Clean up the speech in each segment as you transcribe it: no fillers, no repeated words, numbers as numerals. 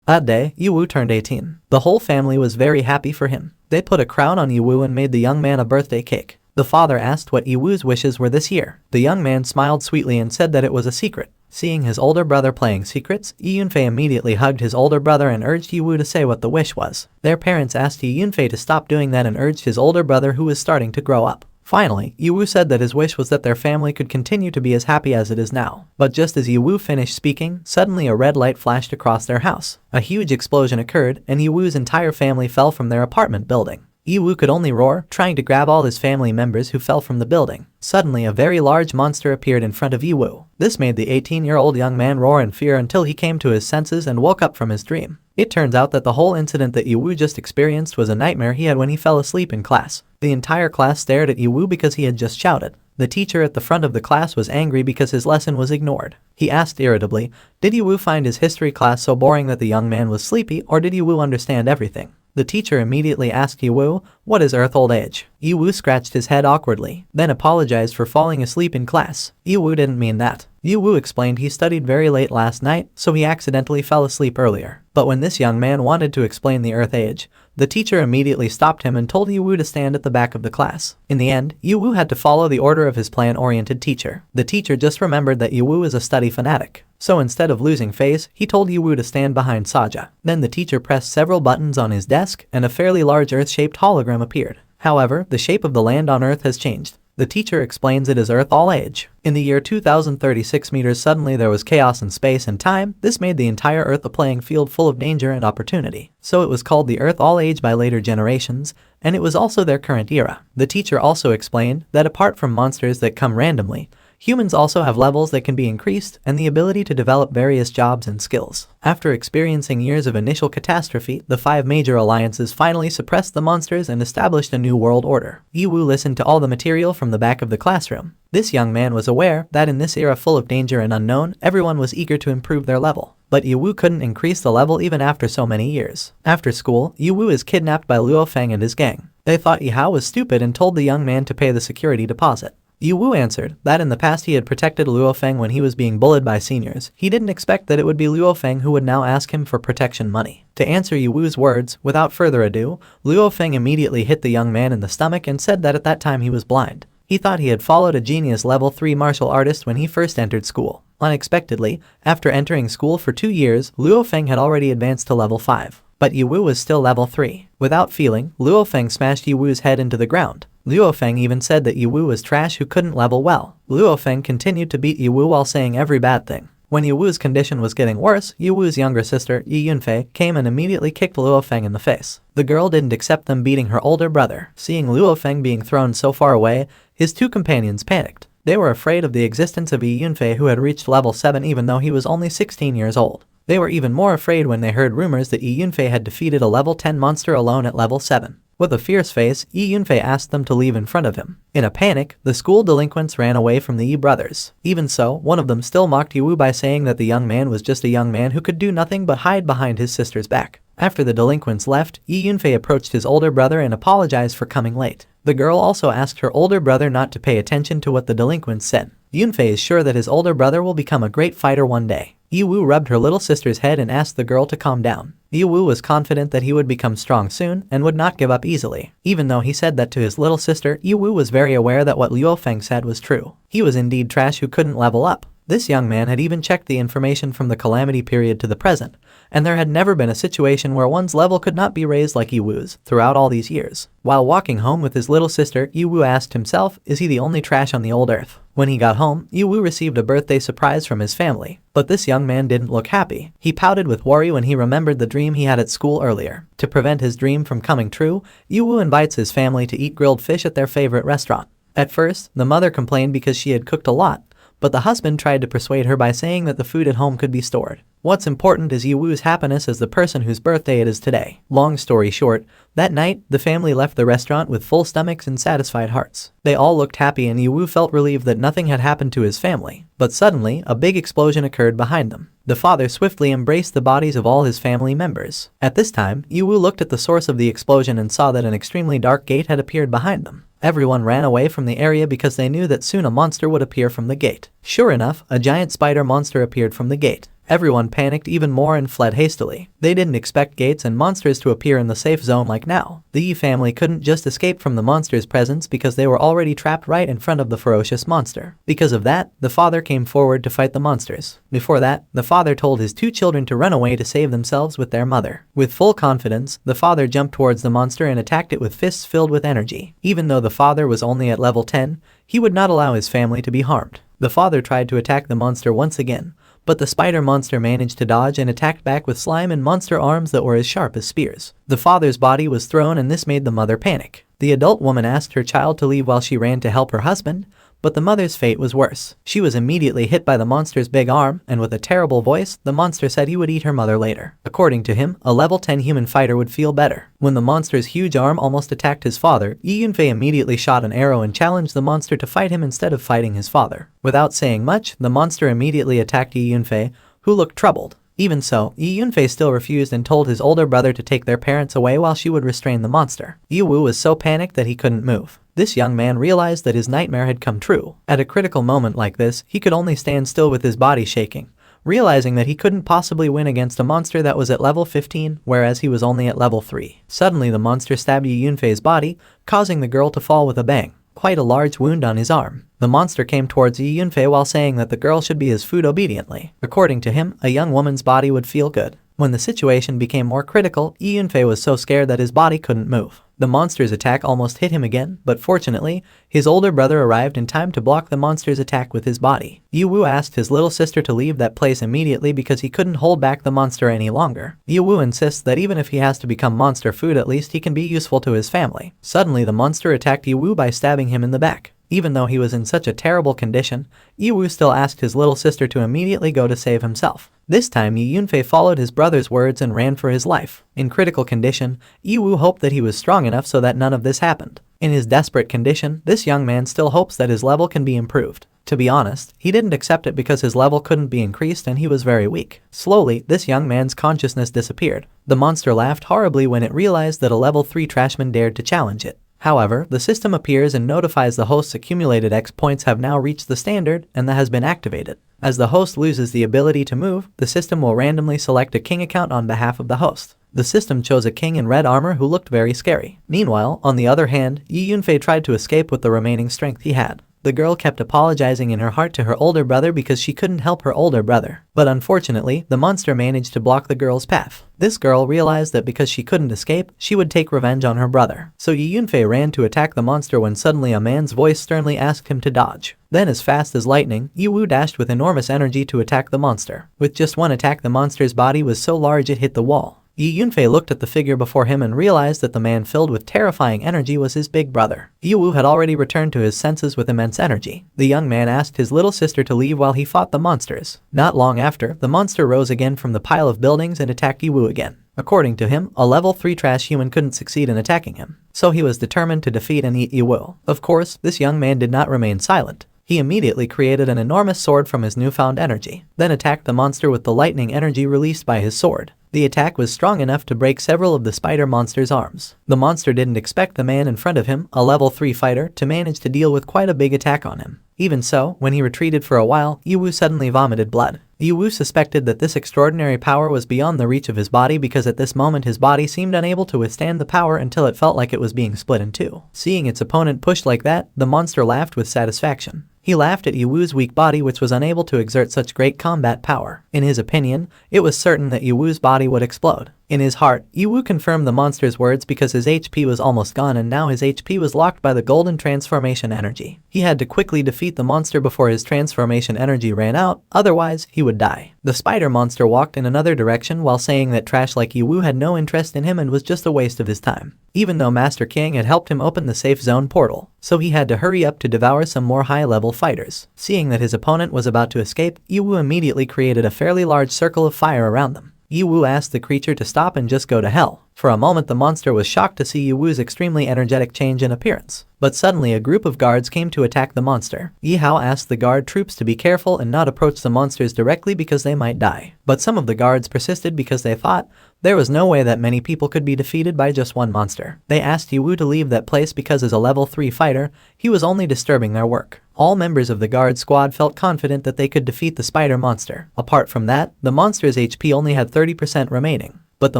That day, Yiwu turned 18. The whole family was very happy for him. They put a crown on Yiwu and made the young man a birthday cake. The father asked what Yiwu's wishes were this year. The young man smiled sweetly and said that it was a secret. Seeing his older brother playing secrets, Yunfei immediately hugged his older brother and urged Yiwu to say what the wish was. Their parents asked Yunfei to stop doing that and urged his older brother, who was starting to grow up. Finally, Yiwu said that his wish was that their family could continue to be as happy as it is now. But just as Yiwu finished speaking, suddenly a red light flashed across their house. A huge explosion occurred, and Yiwu's entire family fell from their apartment building. Yiwu could only roar, trying to grab all his family members who fell from the building. Suddenly, a very large monster appeared in front of Yiwu. This made the 18-year-old young man roar in fear until he came to his senses and woke up from his dream. It turns out that the whole incident that Yiwu just experienced was a nightmare he had when he fell asleep in class. The entire class stared at Yiwu because he had just shouted. The teacher at the front of the class was angry because his lesson was ignored. He asked irritably, did Yiwu find his history class so boring that the young man was sleepy, or did Yiwu understand everything? The teacher immediately asked Yiwu, what is Earth old age? Yiwu scratched his head awkwardly, then apologized for falling asleep in class. Yiwu didn't mean that. Yiwu explained he studied very late last night, so he accidentally fell asleep earlier. But when this young man wanted to explain the Earth age, the teacher immediately stopped him and told Yiwu to stand at the back of the class. In the end, Yiwu had to follow the order of his plan-oriented teacher. The teacher just remembered that Yiwu is a study fanatic. So instead of losing face, he told Yiwu to stand behind Saja. Then the teacher pressed several buttons on his desk, and a fairly large Earth-shaped hologram appeared. However, the shape of the land on Earth has changed. The teacher explains it is Earth all age. In the year 2036 meters, suddenly there was chaos in space and time. This made the entire Earth a playing field full of danger and opportunity. So it was called the Earth all age by later generations, and it was also their current era. The teacher also explained that apart from monsters that come randomly, humans also have levels that can be increased and the ability to develop various jobs and skills. After experiencing years of initial catastrophe, the 5 major alliances finally suppressed the monsters and established a new world order. Yiwu listened to all the material from the back of the classroom. This young man was aware that in this era full of danger and unknown, everyone was eager to improve their level. But Yiwu couldn't increase the level even after so many years. After school, Yiwu is kidnapped by Luo Feng and his gang. They thought Yihao was stupid and told the young man to pay the security deposit. Yiwu answered that in the past he had protected Luo Feng when he was being bullied by seniors. He didn't expect that it would be Luo Feng who would now ask him for protection money. To answer Yiwu's words, without further ado, Luo Feng immediately hit the young man in the stomach and said that at that time he was blind. He thought he had followed a genius level 3 martial artist when he first entered school. Unexpectedly, after entering school for 2 years, Luo Feng had already advanced to level 5. But Yiwu was still level 3. Without feeling, Luo Feng smashed Yiwu's head into the ground. Luo Feng even said that Yiwu was trash who couldn't level well. Luo Feng continued to beat Yiwu while saying every bad thing. When Yiwu's condition was getting worse, Yiwu's younger sister, Yi Yunfei, came and immediately kicked Luo Feng in the face. The girl didn't accept them beating her older brother. Seeing Luo Feng being thrown so far away, his 2 companions panicked. They were afraid of the existence of Yi Yunfei, who had reached level 7 even though he was only 16 years old. They were even more afraid when they heard rumors that Yi Yunfei had defeated a level 10 monster alone at level 7. With a fierce face, Yi Yunfei asked them to leave in front of him. In a panic, the school delinquents ran away from the Yi brothers. Even so, one of them still mocked Yiwu by saying that the young man was just a young man who could do nothing but hide behind his sister's back. After the delinquents left, Yi Yunfei approached his older brother and apologized for coming late. The girl also asked her older brother not to pay attention to what the delinquents said. Yunfei is sure that his older brother will become a great fighter one day. Yiwu rubbed her little sister's head and asked the girl to calm down. Yiwu was confident that he would become strong soon and would not give up easily. Even though he said that to his little sister, Yiwu was very aware that what Luo Feng said was true. He was indeed trash who couldn't level up. This young man had even checked the information from the calamity period to the present, and there had never been a situation where one's level could not be raised like Yiwu's throughout all these years. While walking home with his little sister, Yiwu asked himself, is he the only trash on the old earth? When he got home, Yiwu received a birthday surprise from his family, but this young man didn't look happy. He pouted with worry when he remembered the dream he had at school earlier. To prevent his dream from coming true, Yiwu invites his family to eat grilled fish at their favorite restaurant. At first, the mother complained because she had cooked a lot, but the husband tried to persuade her by saying that the food at home could be stored. What's important is Yiwu's happiness as the person whose birthday it is today. Long story short, that night, the family left the restaurant with full stomachs and satisfied hearts. They all looked happy and Yiwu felt relieved that nothing had happened to his family. But suddenly, a big explosion occurred behind them. The father swiftly embraced the bodies of all his family members. At this time, Yiwu looked at the source of the explosion and saw that an extremely dark gate had appeared behind them. Everyone ran away from the area because they knew that soon a monster would appear from the gate. Sure enough, a giant spider monster appeared from the gate. Everyone panicked even more and fled hastily. They didn't expect gates and monsters to appear in the safe zone like now. The Yi family couldn't just escape from the monster's presence because they were already trapped right in front of the ferocious monster. Because of that, the father came forward to fight the monsters. Before that, the father told his two children to run away to save themselves with their mother. With full confidence, the father jumped towards the monster and attacked it with fists filled with energy. Even though the father was only at level 10, he would not allow his family to be harmed. The father tried to attack the monster once again, but the spider monster managed to dodge and attacked back with slime and monster arms that were as sharp as spears. The father's body was thrown and this made the mother panic. The adult woman asked her child to leave while she ran to help her husband, but the mother's fate was worse. She was immediately hit by the monster's big arm, and with a terrible voice, the monster said he would eat her mother later. According to him, a level 10 human fighter would feel better. When the monster's huge arm almost attacked his father, Yi Yunfei immediately shot an arrow and challenged the monster to fight him instead of fighting his father. Without saying much, the monster immediately attacked Yi Yunfei, who looked troubled. Even so, Yi Yunfei still refused and told his older brother to take their parents away while she would restrain the monster. Yi Wu was so panicked that he couldn't move. This young man realized that his nightmare had come true. At a critical moment like this, he could only stand still with his body shaking, realizing that he couldn't possibly win against a monster that was at level 15, whereas he was only at level 3. Suddenly the monster stabbed Yi Yunfei's body, causing the girl to fall with a bang. Quite a large wound on his arm. The monster came towards Yi Yunfei while saying that the girl should be his food obediently. According to him, a young woman's body would feel good. When the situation became more critical, Yi Yunfei was so scared that his body couldn't move. The monster's attack almost hit him again, but fortunately, his older brother arrived in time to block the monster's attack with his body. Yi Wu asked his little sister to leave that place immediately because he couldn't hold back the monster any longer. Yi Wu insists that even if he has to become monster food, at least he can be useful to his family. Suddenly the monster attacked Yi Wu by stabbing him in the back. Even though he was in such a terrible condition, Yi Wu still asked his little sister to immediately go to save himself. This time Yi Yunfei followed his brother's words and ran for his life. In critical condition, Yi Wu hoped that he was strong enough so that none of this happened. In his desperate condition, this young man still hopes that his level can be improved. To be honest, he didn't accept it because his level couldn't be increased and he was very weak. Slowly, this young man's consciousness disappeared. The monster laughed horribly when it realized that a level 3 trashman dared to challenge it. However, the system appears and notifies the host's accumulated X points have now reached the standard and that has been activated. As the host loses the ability to move, the system will randomly select a king account on behalf of the host. The system chose a king in red armor who looked very scary. Meanwhile, on the other hand, Yi Yunfei tried to escape with the remaining strength he had. The girl kept apologizing in her heart to her older brother because she couldn't help her older brother. But unfortunately, the monster managed to block the girl's path. This girl realized that because she couldn't escape, she would take revenge on her brother. So Yi Yunfei ran to attack the monster when suddenly a man's voice sternly asked him to dodge. Then as fast as lightning, Yi Wu dashed with enormous energy to attack the monster. With just one attack, the monster's body was so large it hit the wall. Yi Yunfei looked at the figure before him and realized that the man filled with terrifying energy was his big brother. Yi Wu had already returned to his senses with immense energy. The young man asked his little sister to leave while he fought the monsters. Not long after, the monster rose again from the pile of buildings and attacked Yi Wu again. According to him, a level 3 trash human couldn't succeed in attacking him, so he was determined to defeat and eat Yi Wu. Of course, this young man did not remain silent. He immediately created an enormous sword from his newfound energy, then attacked the monster with the lightning energy released by his sword. The attack was strong enough to break several of the spider monster's arms. The monster didn't expect the man in front of him, a level 3 fighter, to manage to deal with quite a big attack on him. Even so, when he retreated for a while, Yi Wu suddenly vomited blood. Yi Wu suspected that this extraordinary power was beyond the reach of his body because at this moment his body seemed unable to withstand the power until it felt like it was being split in two. Seeing its opponent pushed like that, the monster laughed with satisfaction. He laughed at Yi Wu's weak body, which was unable to exert such great combat power. In his opinion, it was certain that Yi Wu's body would explode. In his heart, Yi Wu confirmed the monster's words because his HP was almost gone and now his HP was locked by the golden transformation energy. He had to quickly defeat the monster before his transformation energy ran out, otherwise he would die. The spider monster walked in another direction while saying that trash like Yi Wu had no interest in him and was just a waste of his time. Even though Master King had helped him open the safe zone portal, so he had to hurry up to devour some more high-level fighters. Seeing that his opponent was about to escape, Yi Wu immediately created a fairly large circle of fire around them. Yi Wu asked the creature to stop and just go to hell. For a moment the monster was shocked to see Yi Wu's extremely energetic change in appearance. But suddenly a group of guards came to attack the monster. Yi Hao asked the guard troops to be careful and not approach the monsters directly because they might die. But some of the guards persisted because they thought there was no way that many people could be defeated by just one monster. They asked Yi Wu to leave that place because as a level 3 fighter, he was only disturbing their work. All members of the guard squad felt confident that they could defeat the spider monster. Apart from that, the monster's HP only had 30% remaining. But the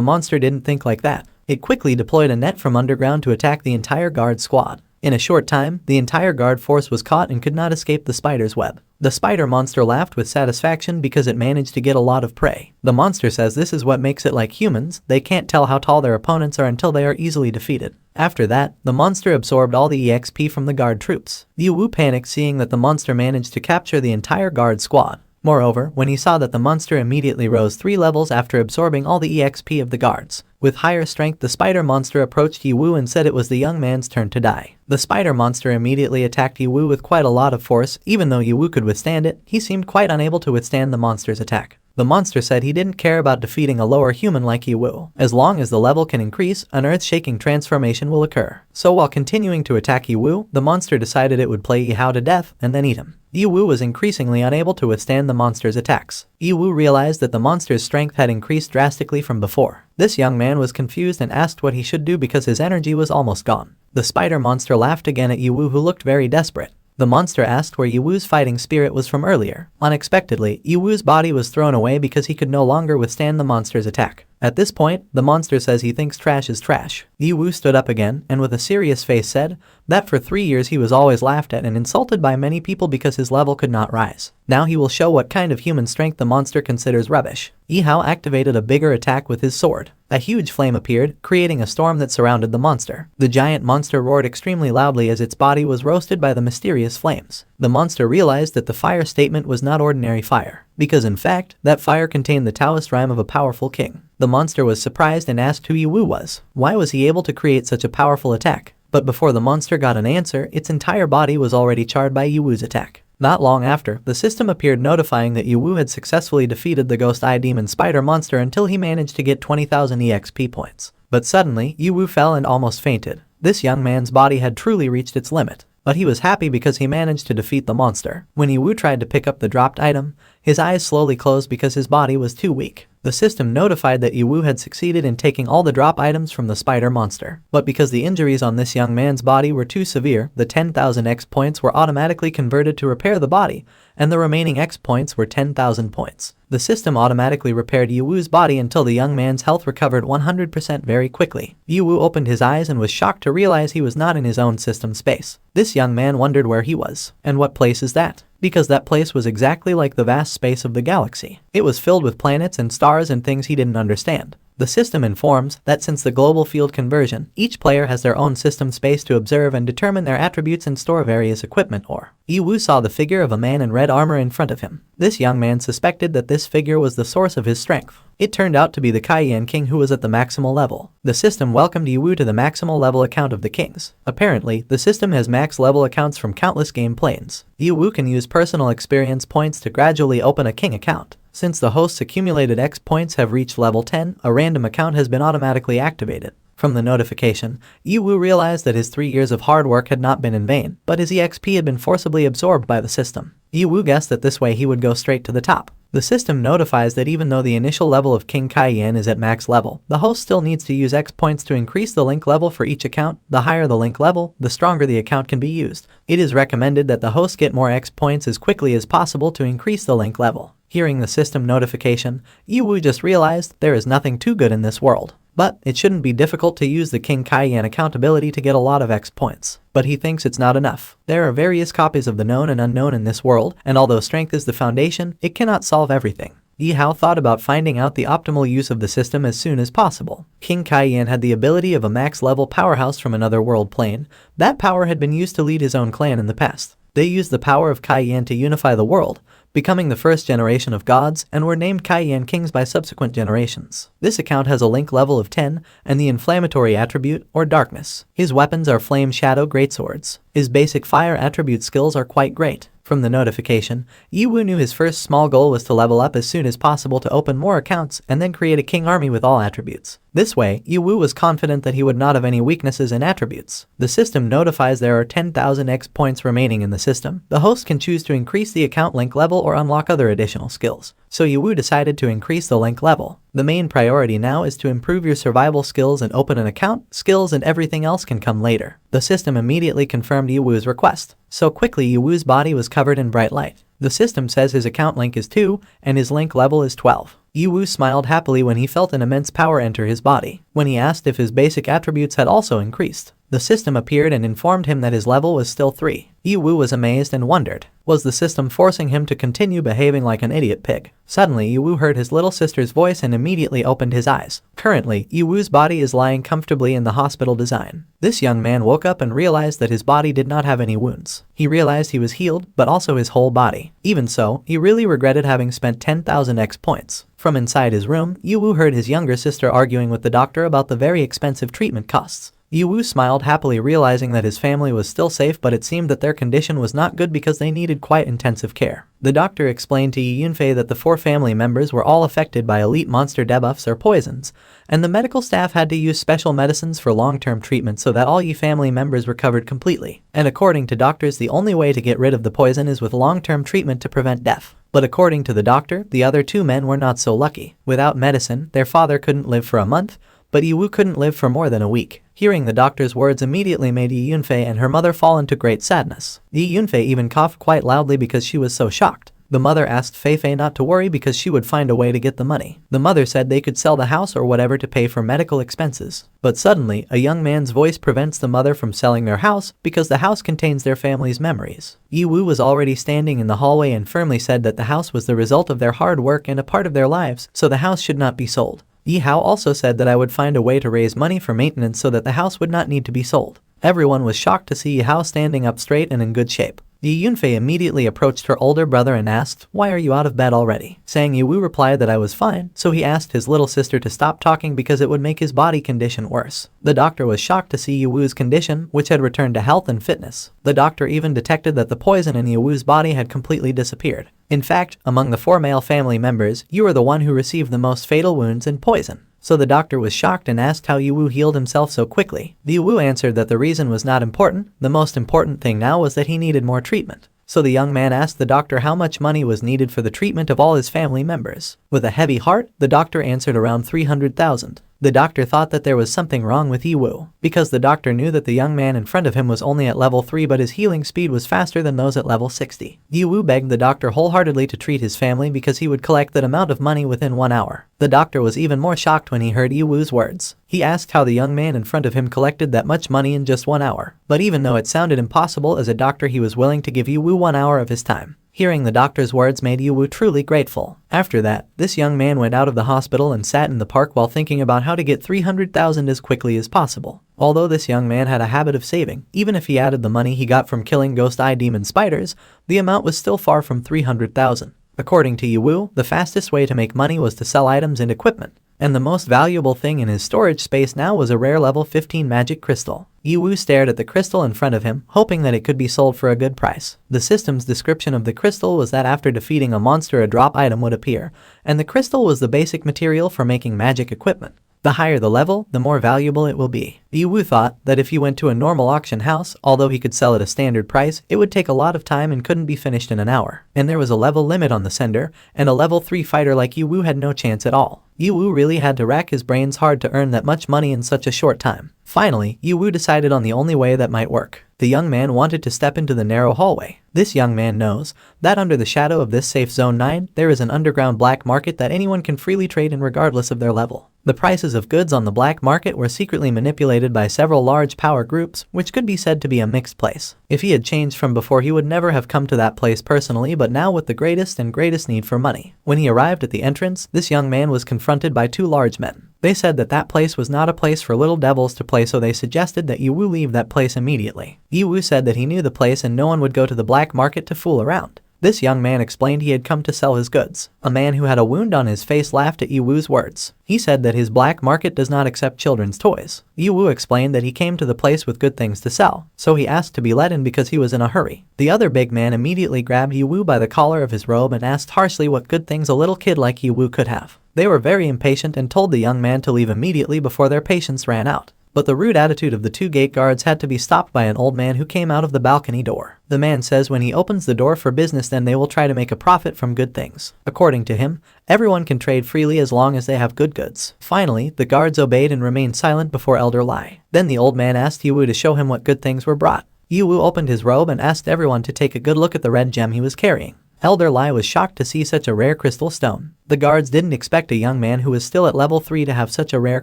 monster didn't think like that. It quickly deployed a net from underground to attack the entire guard squad. In a short time, the entire guard force was caught and could not escape the spider's web. The spider monster laughed with satisfaction because it managed to get a lot of prey. The monster says this is what makes it like humans, they can't tell how tall their opponents are until they are easily defeated. After that, the monster absorbed all the EXP from the guard troops. Yiwu panicked seeing that the monster managed to capture the entire guard squad. Moreover, when he saw that the monster immediately rose 3 levels after absorbing all the EXP of the guards. With higher strength, the spider monster approached Yiwu and said it was the young man's turn to die. The spider monster immediately attacked Yiwu with quite a lot of force. Even though Yiwu could withstand it, he seemed quite unable to withstand the monster's attack. The monster said he didn't care about defeating a lower human like Yiwu. As long as the level can increase, an earth-shaking transformation will occur. So while continuing to attack Yiwu, the monster decided it would play Yiwu to death and then eat him. Yiwu was increasingly unable to withstand the monster's attacks. Yiwu realized that the monster's strength had increased drastically from before. This young man was confused and asked what he should do because his energy was almost gone. The spider monster laughed again at Yiwu, who looked very desperate. The monster asked where Yiwu's fighting spirit was from earlier. Unexpectedly, Yiwu's body was thrown away because he could no longer withstand the monster's attack. At this point, the monster says he thinks trash is trash. Yiwu stood up again and with a serious face said that for 3 years he was always laughed at and insulted by many people because his level could not rise. Now he will show what kind of human strength the monster considers rubbish. Yiwu activated a bigger attack with his sword. A huge flame appeared, creating a storm that surrounded the monster. The giant monster roared extremely loudly as its body was roasted by the mysterious flames. The monster realized that the fire statement was not ordinary fire, because in fact, that fire contained the Taoist rhyme of a powerful king. The monster was surprised and asked who Yiwu was. Why was he able to create such a powerful attack? But before the monster got an answer, its entire body was already charred by Yiwu's attack. Not long after, the system appeared notifying that Yiwu had successfully defeated the ghost eye demon spider monster until he managed to get 20,000 EXP points. But suddenly, Yiwu fell and almost fainted. This young man's body had truly reached its limit. But he was happy because he managed to defeat the monster. When Yiwu tried to pick up the dropped item, his eyes slowly closed because his body was too weak. The system notified that Yiwu had succeeded in taking all the drop items from the spider monster. But because the injuries on this young man's body were too severe, the 10,000 X points were automatically converted to repair the body, and the remaining X points were 10,000 points. The system automatically repaired Yiwu's body until the young man's health recovered 100% very quickly. Yiwu opened his eyes and was shocked to realize he was not in his own system space. This young man wondered where he was. And what place is that? Because that place was exactly like the vast space of the galaxy. It was filled with planets and stars and things he didn't understand. The system informs that since the global field conversion, each player has their own system space to observe and determine their attributes and store various equipment or. Yiwu saw the figure of a man in red armor in front of him. This young man suspected that this figure was the source of his strength. It turned out to be the Cayenne King, who was at the maximal level. The system welcomed Yiwu to the maximal level account of the kings. Apparently, the system has max level accounts from countless game planes. Yiwu can use personal experience points to gradually open a king account. Since the host's accumulated X points have reached level 10, a random account has been automatically activated. From the notification, Yiwu realized that his 3 years of hard work had not been in vain, but his EXP had been forcibly absorbed by the system. Yiwu guessed that this way he would go straight to the top. The system notifies that even though the initial level of King Cayenne is at max level, the host still needs to use X points to increase the link level for each account. The higher the link level, the stronger the account can be used. It is recommended that the host get more X points as quickly as possible to increase the link level. Hearing the system notification, Yiwu just realized there is nothing too good in this world. But it shouldn't be difficult to use the King Cayenne account ability to get a lot of X points. But he thinks it's not enough. There are various copies of the known and unknown in this world, and although strength is the foundation, it cannot solve everything. Yiwu thought about finding out the optimal use of the system as soon as possible. King Cayenne had the ability of a max level powerhouse from another world plane. That power had been used to lead his own clan in the past. They used the power of Cayenne to unify the world, becoming the first generation of gods, and were named Cayenne kings by subsequent generations. This account has a link level of 10 and the inflammatory attribute, or darkness. His weapons are flame shadow greatswords. His basic fire attribute skills are quite great. From the notification, Yiwu knew his first small goal was to level up as soon as possible to open more accounts and then create a king army with all attributes. This way, Yiwu was confident that he would not have any weaknesses and attributes. The system notifies there are 10,000 X points remaining in the system. The host can choose to increase the account link level or unlock other additional skills. So Yiwu decided to increase the link level. The main priority now is to improve your survival skills and open an account. Skills and everything else can come later. The system immediately confirmed Yiwu's request. So quickly Yiwu's body was covered in bright light. The system says his account link is 2 and his link level is 12. Yiwu smiled happily when he felt an immense power enter his body. When he asked if his basic attributes had also increased, the system appeared and informed him that his level was still 3. Yiwu was amazed and wondered, was the system forcing him to continue behaving like an idiot pig? Suddenly Yiwu heard his little sister's voice and immediately opened his eyes. Currently, Yiwu's body is lying comfortably in the hospital design. This young man woke up and realized that his body did not have any wounds. He realized he was healed, but also his whole body. Even so, he really regretted having spent 10,000 X points. From inside his room, Yiwu heard his younger sister arguing with the doctor about the very expensive treatment costs. Yiwu smiled happily, realizing that his family was still safe, but it seemed that their condition was not good because they needed quite intensive care. The doctor explained to Yunfei that the 4 family members were all affected by elite monster debuffs or poisons, and the medical staff had to use special medicines for long-term treatment so that all Yi family members recovered completely. And according to doctors, the only way to get rid of the poison is with long-term treatment to prevent death. But according to the doctor, the other 2 men were not so lucky. Without medicine, their father couldn't live for a month, but Yiwu couldn't live for more than a week. Hearing the doctor's words immediately made Yi Yunfei and her mother fall into great sadness. Yi Yunfei even coughed quite loudly because she was so shocked. The mother asked Fei Fei not to worry because she would find a way to get the money. The mother said they could sell the house or whatever to pay for medical expenses. But suddenly, a young man's voice prevents the mother from selling their house because the house contains their family's memories. Yiwu was already standing in the hallway and firmly said that the house was the result of their hard work and a part of their lives, so the house should not be sold. Yi Hao also said that I would find a way to raise money for maintenance so that the house would not need to be sold. Everyone was shocked to see Yi Hao standing up straight and in good shape. Yi Yunfei immediately approached her older brother and asked, "Why are you out of bed already?" Saying Yiwu replied that I was fine, so he asked his little sister to stop talking because it would make his body condition worse. The doctor was shocked to see Yiwu's condition, which had returned to health and fitness. The doctor even detected that the poison in Yiwu's body had completely disappeared. In fact, among the 4 male family members, you are the one who received the most fatal wounds and poison. So the doctor was shocked and asked how Yiwu healed himself so quickly. Yiwu answered that the reason was not important. The most important thing now was that he needed more treatment. So the young man asked the doctor how much money was needed for the treatment of all his family members. With a heavy heart, the doctor answered around 300,000. The doctor thought that there was something wrong with Yiwu, because the doctor knew that the young man in front of him was only at level 3 but his healing speed was faster than those at level 60. Yiwu begged the doctor wholeheartedly to treat his family because he would collect that amount of money within 1 hour. The doctor was even more shocked when he heard Yiwu's words. He asked how the young man in front of him collected that much money in just 1 hour. But even though it sounded impossible, as a doctor he was willing to give Yiwu 1 hour of his time. Hearing the doctor's words made Yiwu truly grateful. After that, this young man went out of the hospital and sat in the park while thinking about how to get 300,000 as quickly as possible. Although this young man had a habit of saving, even if he added the money he got from killing ghost eye demon spiders, the amount was still far from 300,000. According to Yiwu, the fastest way to make money was to sell items and equipment. And the most valuable thing in his storage space now was a rare level 15 magic crystal. Yiwu stared at the crystal in front of him, hoping that it could be sold for a good price. The system's description of the crystal was that after defeating a monster a drop item would appear, and the crystal was the basic material for making magic equipment. The higher the level, the more valuable it will be. Yiwu thought that if he went to a normal auction house, although he could sell at a standard price, it would take a lot of time and couldn't be finished in an hour. And there was a level limit on the sender, and a level 3 fighter like Yiwu had no chance at all. Yiwu really had to rack his brains hard to earn that much money in such a short time. Finally, Yiwu decided on the only way that might work. The young man wanted to step into the narrow hallway. This young man knows that under the shadow of this safe zone 9, there is an underground black market that anyone can freely trade in regardless of their level. The prices of goods on the black market were secretly manipulated by several large power groups, which could be said to be a mixed place. If he had changed from before, he would never have come to that place personally, but now with the greatest need for money. When he arrived at the entrance, this young man was confronted by 2 large men. They said that that place was not a place for little devils to play, so they suggested that Yiwu leave that place immediately. Yiwu said that he knew the place and no one would go to the black market to fool around. This young man explained he had come to sell his goods. A man who had a wound on his face laughed at Yiwu's words. He said that his black market does not accept children's toys. Yiwu explained that he came to the place with good things to sell, so he asked to be let in because he was in a hurry. The other big man immediately grabbed Yiwu by the collar of his robe and asked harshly what good things a little kid like Yiwu could have. They were very impatient and told the young man to leave immediately before their patience ran out. But the rude attitude of the two gate guards had to be stopped by an old man who came out of the balcony door. The man says when he opens the door for business, then they will try to make a profit from good things. According to him, everyone can trade freely as long as they have good goods. Finally, the guards obeyed and remained silent before Elder Lai. Then the old man asked Yiwu to show him what good things were brought. Yiwu opened his robe and asked everyone to take a good look at the red gem he was carrying. Elder Lai was shocked to see such a rare crystal stone. The guards didn't expect a young man who was still at level 3 to have such a rare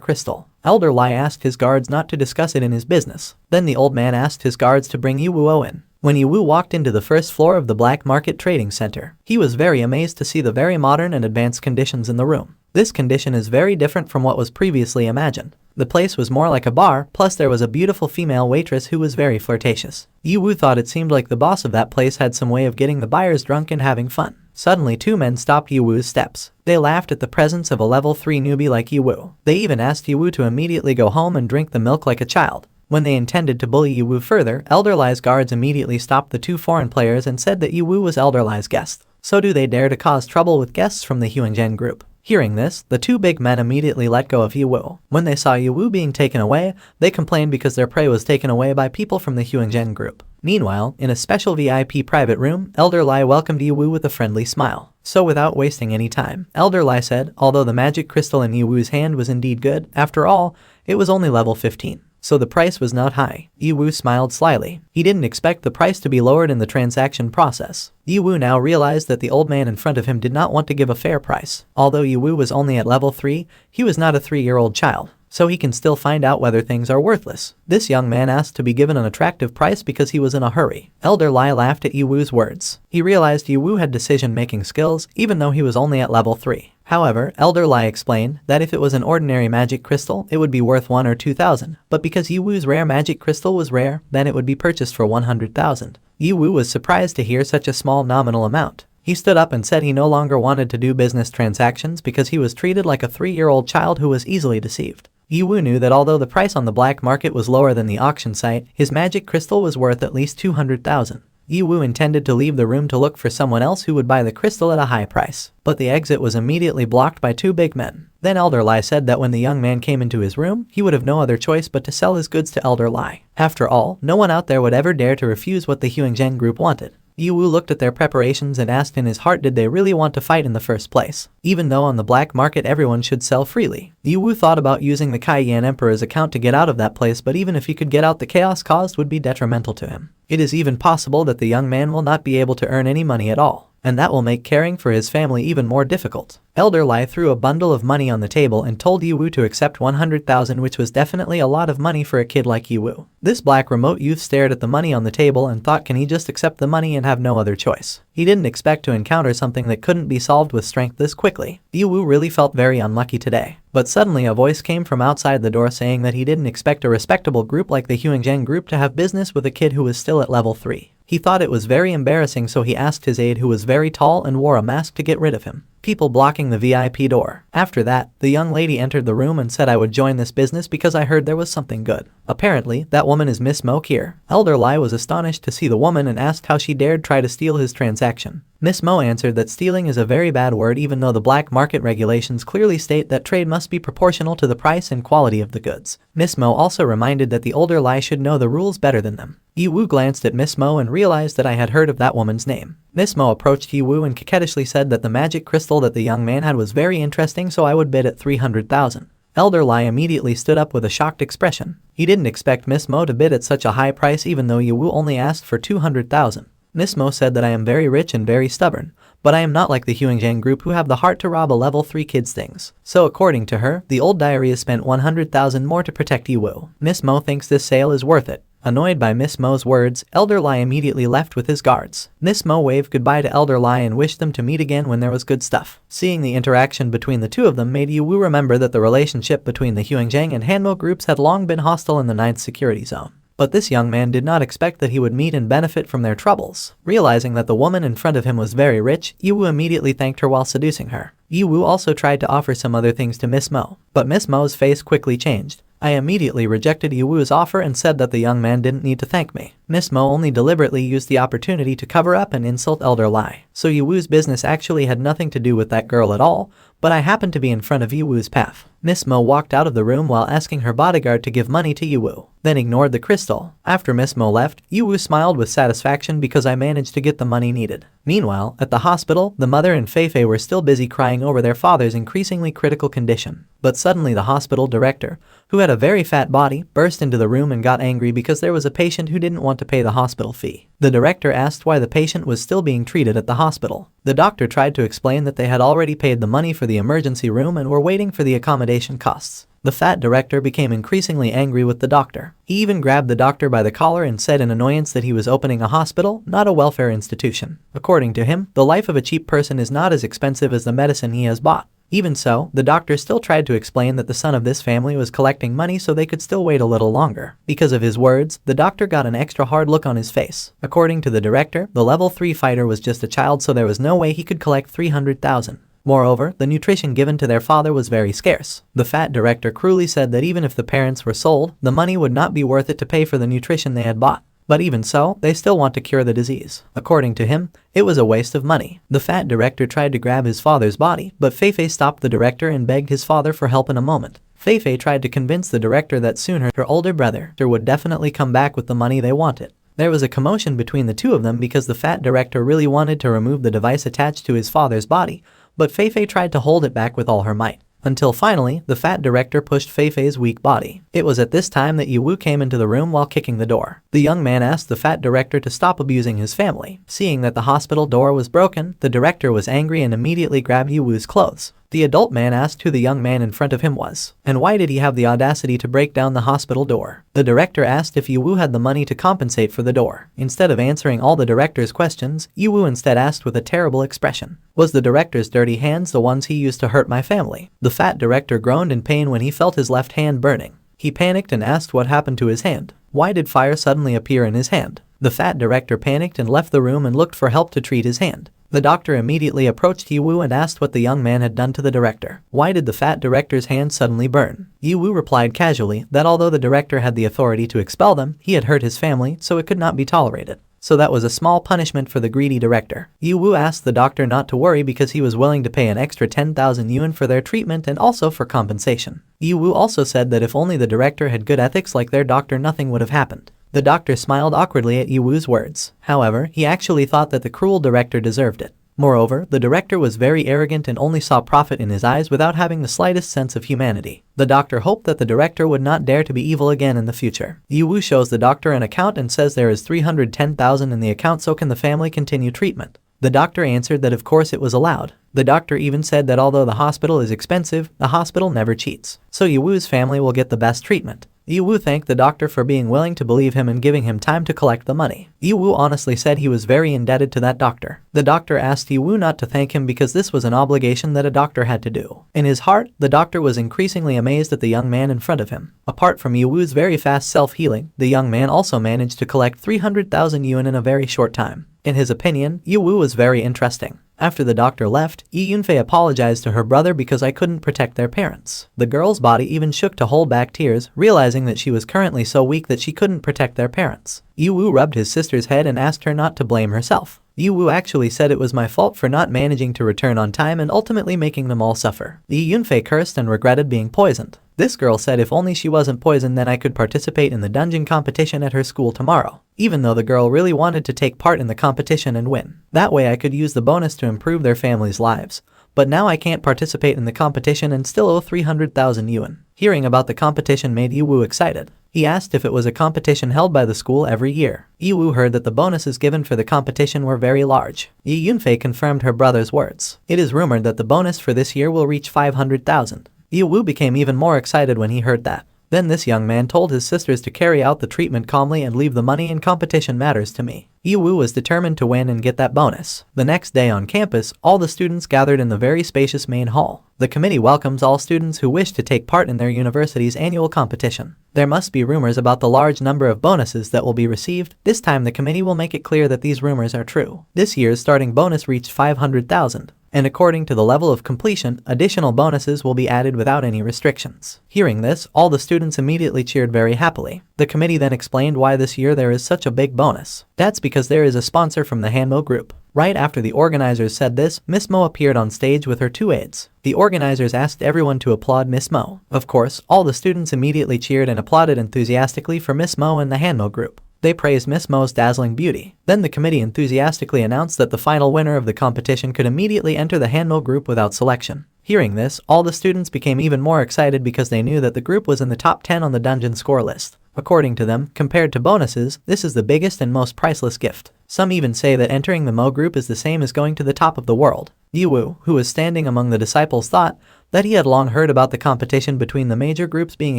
crystal. Elder Lai asked his guards not to discuss it in his business. Then the old man asked his guards to bring Yiwu in. When Yiwu walked into the first floor of the black market trading center, he was very amazed to see the very modern and advanced conditions in the room. This condition is very different from what was previously imagined. The place was more like a bar, plus there was a beautiful female waitress who was very flirtatious. Yiwu thought it seemed like the boss of that place had some way of getting the buyers drunk and having fun. Suddenly 2 men stopped Yiwu's steps. They laughed at the presence of a level 3 newbie like Yiwu. They even asked Yiwu to immediately go home and drink the milk like a child. When they intended to bully Yiwu further, Elder Lai's guards immediately stopped the 2 foreign players and said that Yiwu was Elder Lai's guest. So do they dare to cause trouble with guests from the Huangjeng group? Hearing this, the 2 big men immediately let go of Yiwu. When they saw Yiwu being taken away, they complained because their prey was taken away by people from the Huangjeng group. Meanwhile, in a special VIP private room, Elder Lai welcomed Yiwu with a friendly smile. So without wasting any time, Elder Lai said, although the magic crystal in Yiwu's hand was indeed good, after all, it was only level 15. So the price was not high. Yiwu smiled slyly. He didn't expect the price to be lowered in the transaction process. Yiwu now realized that the old man in front of him did not want to give a fair price. Although Yiwu was only at level 3, he was not a 3-year-old child, so he can still find out whether things are worthless. This young man asked to be given an attractive price because he was in a hurry. Elder Lai laughed at Yiwu's words. He realized Yiwu had decision-making skills, even though he was only at level 3. However, Elder Lai explained that if it was an ordinary magic crystal, it would be worth 1 or 2,000, but because Yiwu's rare magic crystal was rare, then it would be purchased for 100,000. Yiwu was surprised to hear such a small nominal amount. He stood up and said he no longer wanted to do business transactions because he was treated like a 3-year-old child who was easily deceived. Yiwu knew that although the price on the black market was lower than the auction site, his magic crystal was worth at least 200,000. Yiwu intended to leave the room to look for someone else who would buy the crystal at a high price, but the exit was immediately blocked by 2 big men. Then Elder Lai said that when the young man came into his room, he would have no other choice but to sell his goods to Elder Lai. After all, no one out there would ever dare to refuse what the Huangjeng group wanted. Yiwu looked at their preparations and asked in his heart, did they really want to fight in the first place? Even though on the black market everyone should sell freely. Yiwu thought about using the Kaiyan Emperor's account to get out of that place, but even if he could get out, the chaos caused would be detrimental to him. It is even possible that the young man will not be able to earn any money at all, and that will make caring for his family even more difficult. Elder Lai threw a bundle of money on the table and told Yiwu to accept 100,000, which was definitely a lot of money for a kid like Yiwu. This black remote youth stared at the money on the table and thought, can he just accept the money and have no other choice? He didn't expect to encounter something that couldn't be solved with strength this quickly. Yiwu really felt very unlucky today. But suddenly a voice came from outside the door saying that he didn't expect a respectable group like the Huangjeng group to have business with a kid who was still at level 3. He thought it was very embarrassing, so he asked his aide, who was very tall and wore a mask, to get rid of him. People blocking the VIP door. After that, the young lady entered the room and said, I would join this business because I heard there was something good. Apparently, that woman is Miss Mo here. Elder Lai was astonished to see the woman and asked how she dared try to steal his transaction. Miss Mo answered that stealing is a very bad word, even though the black market regulations clearly state that trade must be proportional to the price and quality of the goods. Miss Mo also reminded that the older Lai should know the rules better than them. Yiwu glanced at Miss Mo and realized that I had heard of that woman's name. Miss Mo approached Yiwu and coquettishly said that the magic crystal that the young man had was very interesting, so I would bid at 300,000. Elder Lai immediately stood up with a shocked expression. He didn't expect Miss Mo to bid at such a high price, even though Yiwu only asked for 200,000. Miss Mo said that I am very rich and very stubborn, but I am not like the Huangjeng group who have the heart to rob a level 3 kid's things. So according to her, the old diary has spent 100,000 more to protect Yiwu. Miss Mo thinks this sale is worth it. Annoyed by Miss Mo's words, Elder Lai immediately left with his guards. Miss Mo waved goodbye to Elder Lai and wished them to meet again when there was good stuff. Seeing the interaction between the two of them made Yiwu remember that the relationship between the Huangjeng and Hanmo groups had long been hostile in the 9th security zone. But this young man did not expect that he would meet and benefit from their troubles. Realizing that the woman in front of him was very rich, Yiwu immediately thanked her while seducing her. Yiwu also tried to offer some other things to Miss Mo, but Miss Mo's face quickly changed. I immediately rejected Yiwoo's offer and said that the young man didn't need to thank me. Miss Mo only deliberately used the opportunity to cover up and insult Elder Lai. So Yiwoo's business actually had nothing to do with that girl at all, but I happened to be in front of Yiwoo's path. Miss Mo walked out of the room while asking her bodyguard to give money to Yiwoo, then ignored the crystal. After Miss Mo left, Yiwoo smiled with satisfaction because I managed to get the money needed. Meanwhile, at the hospital, the mother and Feifei were still busy crying over their father's increasingly critical condition. But suddenly the hospital director, who had a very fat body, burst into the room and got angry because there was a patient who didn't want to pay the hospital fee. The director asked why the patient was still being treated at the hospital. The doctor tried to explain that they had already paid the money for the emergency room and were waiting for the accommodation costs. The fat director became increasingly angry with the doctor. He even grabbed the doctor by the collar and said in annoyance that he was opening a hospital, not a welfare institution. According to him, the life of a cheap person is not as expensive as the medicine he has bought. Even so, the doctor still tried to explain that the son of this family was collecting money so they could still wait a little longer. Because of his words, the doctor got an extra hard look on his face. According to the director, the level 3 fighter was just a child, so there was no way he could collect 300,000. Moreover, the nutrition given to their father was very scarce. The fat director cruelly said that even if the parents were sold, the money would not be worth it to pay for the nutrition they had bought. But even so, they still want to cure the disease. According to him, it was a waste of money. The fat director tried to grab his father's body, but Feifei stopped the director and begged his father for help in a moment. Feifei tried to convince the director that soon her older brother would definitely come back with the money they wanted. There was a commotion between the two of them because the fat director really wanted to remove the device attached to his father's body, but Feifei tried to hold it back with all her might. Until finally, the fat director pushed Feifei's weak body. It was at this time that Yiwoo came into the room while kicking the door. The young man asked the fat director to stop abusing his family. Seeing that the hospital door was broken, the director was angry and immediately grabbed Yiwoo's clothes. The adult man asked who the young man in front of him was, and why did he have the audacity to break down the hospital door. The director asked if Yiwoo had the money to compensate for the door. Instead of answering all the director's questions, Yiwoo instead asked with a terrible expression, "Was the director's dirty hands the ones he used to hurt my family?" The fat director groaned in pain when he felt his left hand burning. He panicked and asked what happened to his hand. Why did fire suddenly appear in his hand? The fat director panicked and left the room and looked for help to treat his hand. The doctor immediately approached Yiwoo and asked what the young man had done to the director. Why did the fat director's hand suddenly burn? Yiwoo replied casually that although the director had the authority to expel them, he had hurt his family, so it could not be tolerated. So that was a small punishment for the greedy director. Yiwoo asked the doctor not to worry because he was willing to pay an extra 10,000 yuan for their treatment and also for compensation. Yiwoo also said that if only the director had good ethics like their doctor, nothing would have happened. The doctor smiled awkwardly at Yiwoo's words. However, he actually thought that the cruel director deserved it. Moreover, the director was very arrogant and only saw profit in his eyes without having the slightest sense of humanity. The doctor hoped that the director would not dare to be evil again in the future. Yiwoo shows the doctor an account and says there is 310,000 in the account, so can the family continue treatment. The doctor answered that of course it was allowed. The doctor even said that although the hospital is expensive, the hospital never cheats. So Yiwoo's family will get the best treatment. Yiwoo thanked the doctor for being willing to believe him and giving him time to collect the money. Yiwoo honestly said he was very indebted to that doctor. The doctor asked Yiwoo not to thank him because this was an obligation that a doctor had to do. In his heart, the doctor was increasingly amazed at the young man in front of him. Apart from Yiwoo's very fast self-healing, the young man also managed to collect 300,000 yuan in a very short time. In his opinion, Yiwoo was very interesting. After the doctor left, Yunfei apologized to her brother because I couldn't protect their parents. The girl's body even shook to hold back tears, realizing that she was currently so weak that she couldn't protect their parents. Yiwoo rubbed his sister's head and asked her not to blame herself. Yiwoo actually said it was my fault for not managing to return on time and ultimately making them all suffer. Yunfei cursed and regretted being poisoned. This girl said if only she wasn't poisoned then I could participate in the dungeon competition at her school tomorrow, even though the girl really wanted to take part in the competition and win. That way I could use the bonus to improve their families' lives. But now I can't participate in the competition and still owe 300,000 yuan. Hearing about the competition made Yiwoo excited. He asked if it was a competition held by the school every year. Yiwoo heard that the bonuses given for the competition were very large. Yunfei confirmed her brother's words. It is rumored that the bonus for this year will reach 500,000. Yiwoo became even more excited when he heard that. Then this young man told his sisters to carry out the treatment calmly and leave the money and competition matters to me. Yiwoo was determined to win and get that bonus. The next day on campus, all the students gathered in the very spacious main hall. The committee welcomes all students who wish to take part in their university's annual competition. There must be rumors about the large number of bonuses that will be received. This time the committee will make it clear that these rumors are true. This year's starting bonus reached 500,000. and according to the level of completion, additional bonuses will be added without any restrictions. Hearing this, all the students immediately cheered very happily. The committee then explained why this year there is such a big bonus. That's because there is a sponsor from the Hanmo group. Right after the organizers said this, Miss Mo appeared on stage with her 2 aides. The organizers asked everyone to applaud Miss Mo. Of course, all the students immediately cheered and applauded enthusiastically for Miss Mo and the Hanmo group. They praised Miss Mo's dazzling beauty. Then the committee enthusiastically announced that the final winner of the competition could immediately enter the Hanmo group without selection. Hearing this, all the students became even more excited because they knew that the group was in the top 10 on the dungeon score list. According to them, compared to bonuses, this is the biggest and most priceless gift. Some even say that entering the Mo group is the same as going to the top of the world. Yiwu, who was standing among the disciples, thought that he had long heard about the competition between the major groups being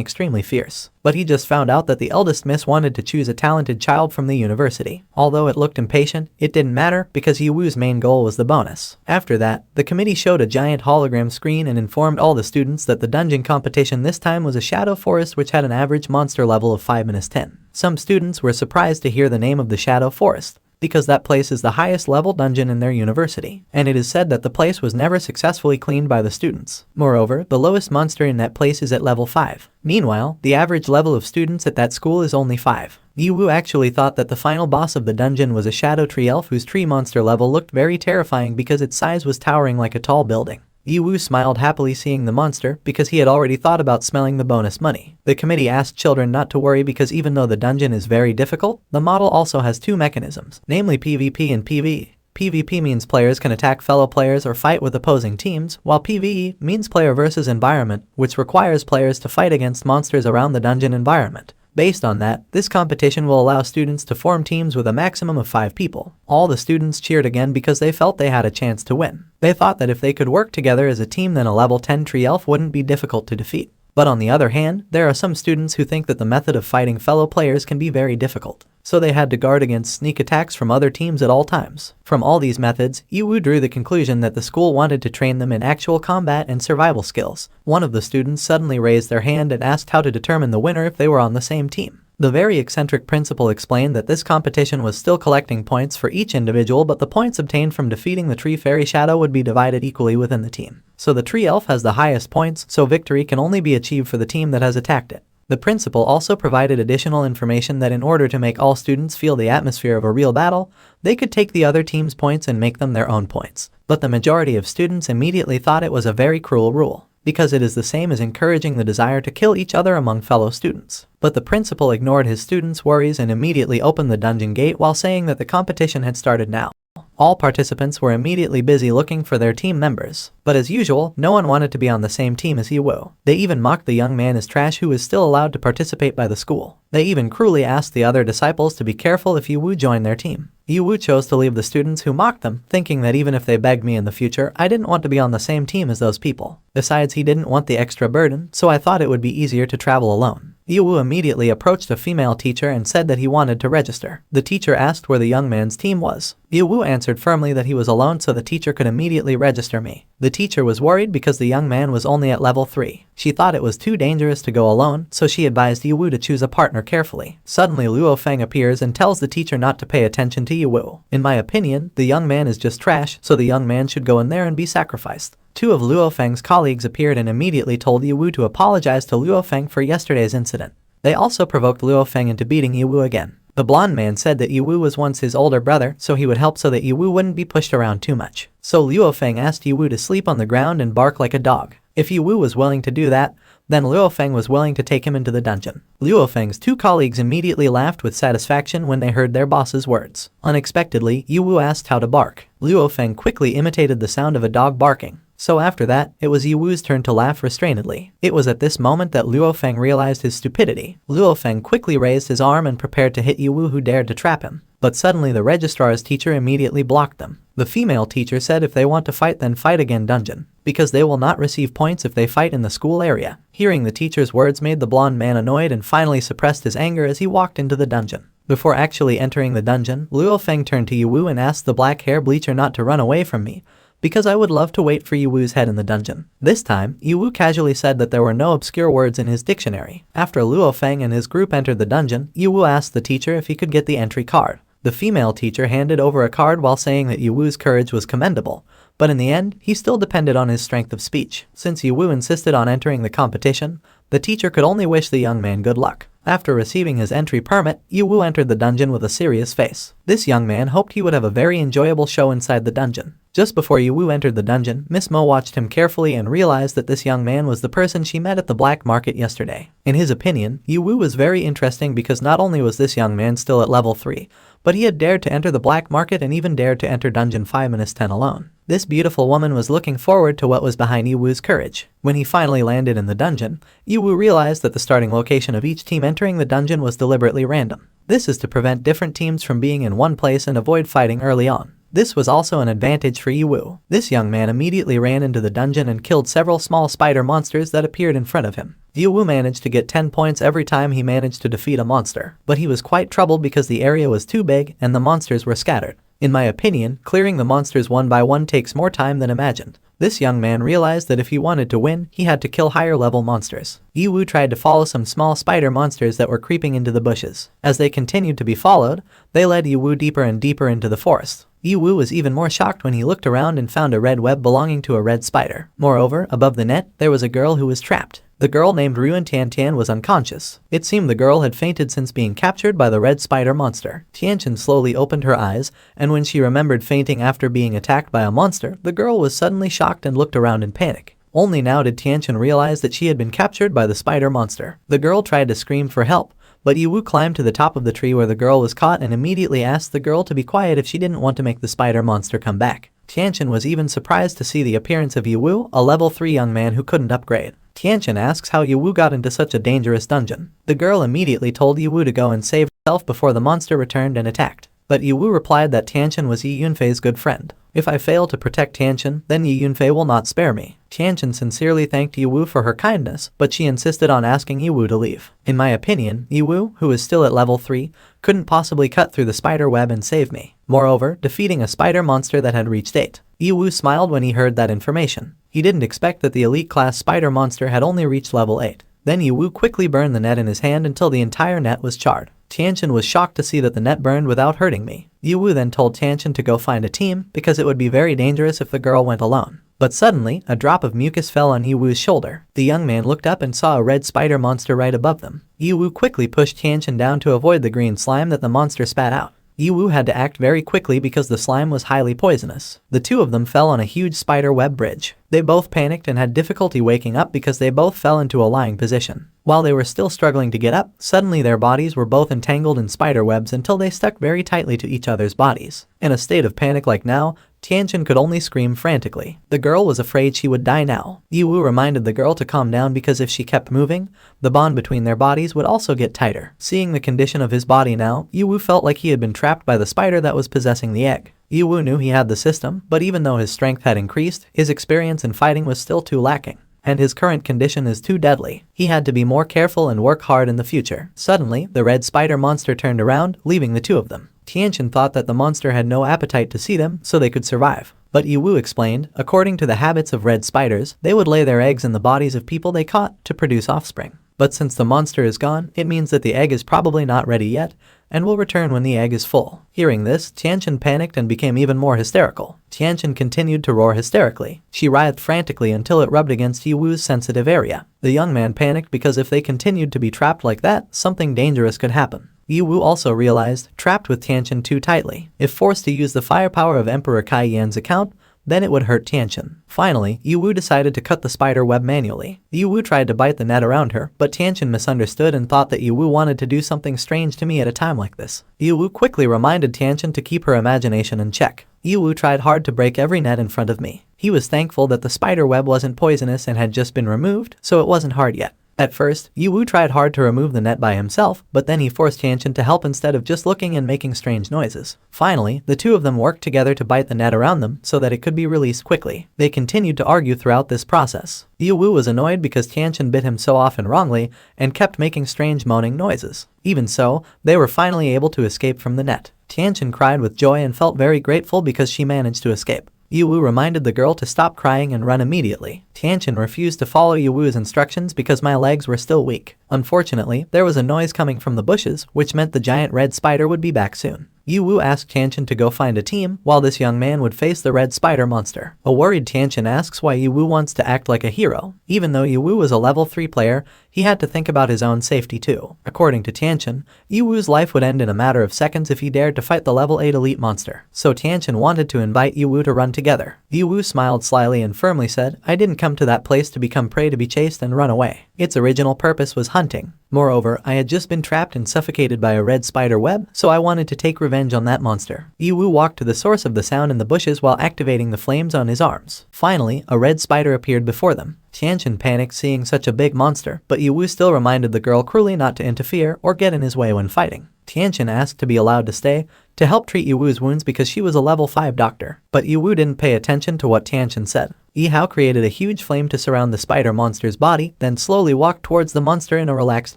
extremely fierce, but he just found out that the eldest miss wanted to choose a talented child from the university. Although it looked impatient, it didn't matter because Yiwu's main goal was the bonus. After that, the committee showed a giant hologram screen and informed all the students that the dungeon competition this time was a shadow forest which had an average monster level of 5-10. Some students were surprised to hear the name of the shadow forest, because that place is the highest level dungeon in their university, and it is said that the place was never successfully cleaned by the students. Moreover, the lowest monster in that place is at level 5. Meanwhile, the average level of students at that school is only 5. Yiwu actually thought that the final boss of the dungeon was a shadow tree elf whose tree monster level looked very terrifying because its size was towering like a tall building. Yiwu smiled happily seeing the monster because he had already thought about smelling the bonus money. The committee asked children not to worry because even though the dungeon is very difficult, the model also has 2 mechanisms, namely PvP and PvE. PvP means players can attack fellow players or fight with opposing teams, while PvE means player versus environment, which requires players to fight against monsters around the dungeon environment. Based on that, this competition will allow students to form teams with a maximum of 5 people. All the students cheered again because they felt they had a chance to win. They thought that if they could work together as a team, then a level 10 tree elf wouldn't be difficult to defeat. But on the other hand, there are some students who think that the method of fighting fellow players can be very difficult, so they had to guard against sneak attacks from other teams at all times. From all these methods, Yiwu drew the conclusion that the school wanted to train them in actual combat and survival skills. One of the students suddenly raised their hand and asked how to determine the winner if they were on the same team. The very eccentric principal explained that this competition was still collecting points for each individual, but the points obtained from defeating the tree fairy shadow would be divided equally within the team. So the tree elf has the highest points, so victory can only be achieved for the team that has attacked it. The principal also provided additional information that in order to make all students feel the atmosphere of a real battle, they could take the other team's points and make them their own points. But the majority of students immediately thought it was a very cruel rule, because it is the same as encouraging the desire to kill each other among fellow students. But the principal ignored his students' worries and immediately opened the dungeon gate while saying that the competition had started now. All participants were immediately busy looking for their team members, but as usual, no one wanted to be on the same team as Yiwu. They even mocked the young man as trash who was still allowed to participate by the school. They even cruelly asked the other disciples to be careful if Yiwu joined their team. Yiwu chose to leave the students who mocked them, thinking that even if they begged me in the future, I didn't want to be on the same team as those people. Besides, he didn't want the extra burden, so I thought it would be easier to travel alone. Yiwu immediately approached a female teacher and said that he wanted to register. The teacher asked where the young man's team was. Yiwu answered firmly that he was alone, so the teacher could immediately register me. The teacher was worried because the young man was only at level 3. She thought it was too dangerous to go alone, so she advised Yiwu to choose a partner carefully. Suddenly Luo Feng appears and tells the teacher not to pay attention to Yiwu. In my opinion, the young man is just trash, so the young man should go in there and be sacrificed. 2 of Luo Feng's colleagues appeared and immediately told Yiwu to apologize to Luo Feng for yesterday's incident. They also provoked Luo Feng into beating Yiwu again. The blonde man said that Yiwu was once his older brother, so he would help so that Yiwu wouldn't be pushed around too much. So Luo Feng asked Yiwu to sleep on the ground and bark like a dog. If Yiwu was willing to do that, then Luo Feng was willing to take him into the dungeon. Luo Feng's 2 colleagues immediately laughed with satisfaction when they heard their boss's words. Unexpectedly, Yiwu asked how to bark. Luo Feng quickly imitated the sound of a dog barking. So after that, it was Yiwu's turn to laugh restrainedly. It was at this moment that Luo Feng realized his stupidity. Luo Feng quickly raised his arm and prepared to hit Yiwu, who dared to trap him. But suddenly the registrar's teacher immediately blocked them. The female teacher said if they want to fight, then fight again dungeon, because they will not receive points if they fight in the school area. Hearing the teacher's words made the blonde man annoyed and finally suppressed his anger as he walked into the dungeon. Before actually entering the dungeon, Luo Feng turned to Yiwu and asked the black hair bleacher not to run away from me, because I would love to wait for Yiwu's head in the dungeon. This time, Yiwu casually said that there were no obscure words in his dictionary. After Luo Feng and his group entered the dungeon, Yiwu asked the teacher if he could get the entry card. The female teacher handed over a card while saying that Yiwu's courage was commendable, but in the end, he still depended on his strength of speech. Since Yiwu insisted on entering the competition, the teacher could only wish the young man good luck. After receiving his entry permit, Yiwu entered the dungeon with a serious face. This young man hoped he would have a very enjoyable show inside the dungeon. Just before Yiwu entered the dungeon, Miss Mo watched him carefully and realized that this young man was the person she met at the black market yesterday. In his opinion, Yiwu was very interesting because not only was this young man still at level 3, but he had dared to enter the black market and even dared to enter dungeon 5-10 alone. This beautiful woman was looking forward to what was behind Yiwu's courage. When he finally landed in the dungeon, Yiwu realized that the starting location of each team entering the dungeon was deliberately random. This is to prevent different teams from being in one place and avoid fighting early on. This was also an advantage for Yiwu. This young man immediately ran into the dungeon and killed several small spider monsters that appeared in front of him. Yiwu managed to get 10 points every time he managed to defeat a monster, but he was quite troubled because the area was too big and the monsters were scattered. In my opinion, clearing the monsters one by one takes more time than imagined. This young man realized that if he wanted to win, he had to kill higher level monsters. Yiwu tried to follow some small spider monsters that were creeping into the bushes. As they continued to be followed, they led Yiwu deeper and deeper into the forest. Yiwu was even more shocked when he looked around and found a red web belonging to a red spider. Moreover, above the net, there was a girl who was trapped. The girl named Ruin Tian was unconscious. It seemed the girl had fainted since being captured by the red spider monster. Tianchen slowly opened her eyes, and when she remembered fainting after being attacked by a monster, the girl was suddenly shocked and looked around in panic. Only now did Tianchen realize that she had been captured by the spider monster. The girl tried to scream for help, but Yiwu climbed to the top of the tree where the girl was caught and immediately asked the girl to be quiet if she didn't want to make the spider monster come back. Tianchen was even surprised to see the appearance of Yiwu, a level 3 young man who couldn't upgrade. Tianchen asks how Yiwu got into such a dangerous dungeon. The girl immediately told Yiwu to go and save herself before the monster returned and attacked. But Yiwu replied that Tianchen was Yi Yunfei's good friend. If I fail to protect Tianchen, then Yi Yunfei will not spare me. Tianchen sincerely thanked Yiwu for her kindness, but she insisted on asking Yiwu to leave. In my opinion, Yiwu, who is still at level 3, couldn't possibly cut through the spider web and save me. Moreover, defeating a spider monster that had reached 8. Yiwu smiled when he heard that information. He didn't expect that the elite class spider monster had only reached level 8. Then Yiwu quickly burned the net in his hand until the entire net was charred. Tianchen was shocked to see that the net burned without hurting me. Yiwu then told Tianchen to go find a team because it would be very dangerous if the girl went alone. But suddenly, a drop of mucus fell on Yiwu's shoulder. The young man looked up and saw a red spider monster right above them. Yiwu quickly pushed Tianchen down to avoid the green slime that the monster spat out. Yiwu had to act very quickly because the slime was highly poisonous. The two of them fell on a huge spider web bridge. They both panicked and had difficulty waking up because they both fell into a lying position. While they were still struggling to get up, suddenly their bodies were both entangled in spider webs until they stuck very tightly to each other's bodies. In a state of panic like now, Tianchen could only scream frantically. The girl was afraid she would die now. Yiwu reminded the girl to calm down because if she kept moving, the bond between their bodies would also get tighter. Seeing the condition of his body now, Yiwu felt like he had been trapped by the spider that was possessing the egg. Yiwu knew he had the system, but even though his strength had increased, his experience in fighting was still too lacking. And his current condition is too deadly. He had to be more careful and work hard in the future. Suddenly, the red spider monster turned around, leaving the two of them. Tianchen thought that the monster had no appetite to see them, so they could survive. But Yiwu explained, according to the habits of red spiders, they would lay their eggs in the bodies of people they caught to produce offspring. But since the monster is gone, it means that the egg is probably not ready yet, and will return when the egg is full. Hearing this, Tianchen panicked and became even more hysterical. Tianchen continued to roar hysterically. She writhed frantically until it rubbed against Yiwu's sensitive area. The young man panicked because if they continued to be trapped like that, something dangerous could happen. Yiwu also realized, trapped with Tianchen too tightly, if forced to use the firepower of Emperor Kai Yan's account, then it would hurt Tianchen. Finally, Yiwu decided to cut the spider web manually. Yiwu tried to bite the net around her, but Tianchen misunderstood and thought that Yiwu wanted to do something strange to me at a time like this. Yiwu quickly reminded Tianchen to keep her imagination in check. Yiwu tried hard to break every net in front of me. He was thankful that the spider web wasn't poisonous and had just been removed, so it wasn't hard yet. At first, Yiwu tried hard to remove the net by himself, but then he forced Tianchen to help instead of just looking and making strange noises. Finally, the two of them worked together to bite the net around them so that it could be released quickly. They continued to argue throughout this process. Yiwu was annoyed because Tianchen bit him so often wrongly and kept making strange moaning noises. Even so, they were finally able to escape from the net. Tianchen cried with joy and felt very grateful because she managed to escape. Yiwu reminded the girl to stop crying and run immediately. Tianchen refused to follow Yiwu's instructions because my legs were still weak. Unfortunately, there was a noise coming from the bushes, which meant the giant red spider would be back soon. Yiwu asked Tianchen to go find a team while this young man would face the red spider monster. A worried Tianchen asks why Yiwu wants to act like a hero. Even though Yiwu was a level 3 player, he had to think about his own safety too. According to Tianchen, Yiwu's life would end in a matter of seconds if he dared to fight the level 8 elite monster. So Tianchen wanted to invite Yiwu to run together. Yiwu smiled slyly and firmly said, "I didn't come to that place to become prey to be chased and run away. Its original purpose was hunting. Moreover, I had just been trapped and suffocated by a red spider web, so I wanted to take revenge on that monster." Yiwu walked to the source of the sound in the bushes while activating the flames on his arms. Finally, a red spider appeared before them. Tianchen panicked seeing such a big monster, but Yiwu still reminded the girl cruelly not to interfere or get in his way when fighting. Tianchen asked to be allowed to stay to help treat Yiwu's wounds because she was a level 5 doctor. But Yiwu didn't pay attention to what Tianchen said. Yihao created a huge flame to surround the spider monster's body, then slowly walked towards the monster in a relaxed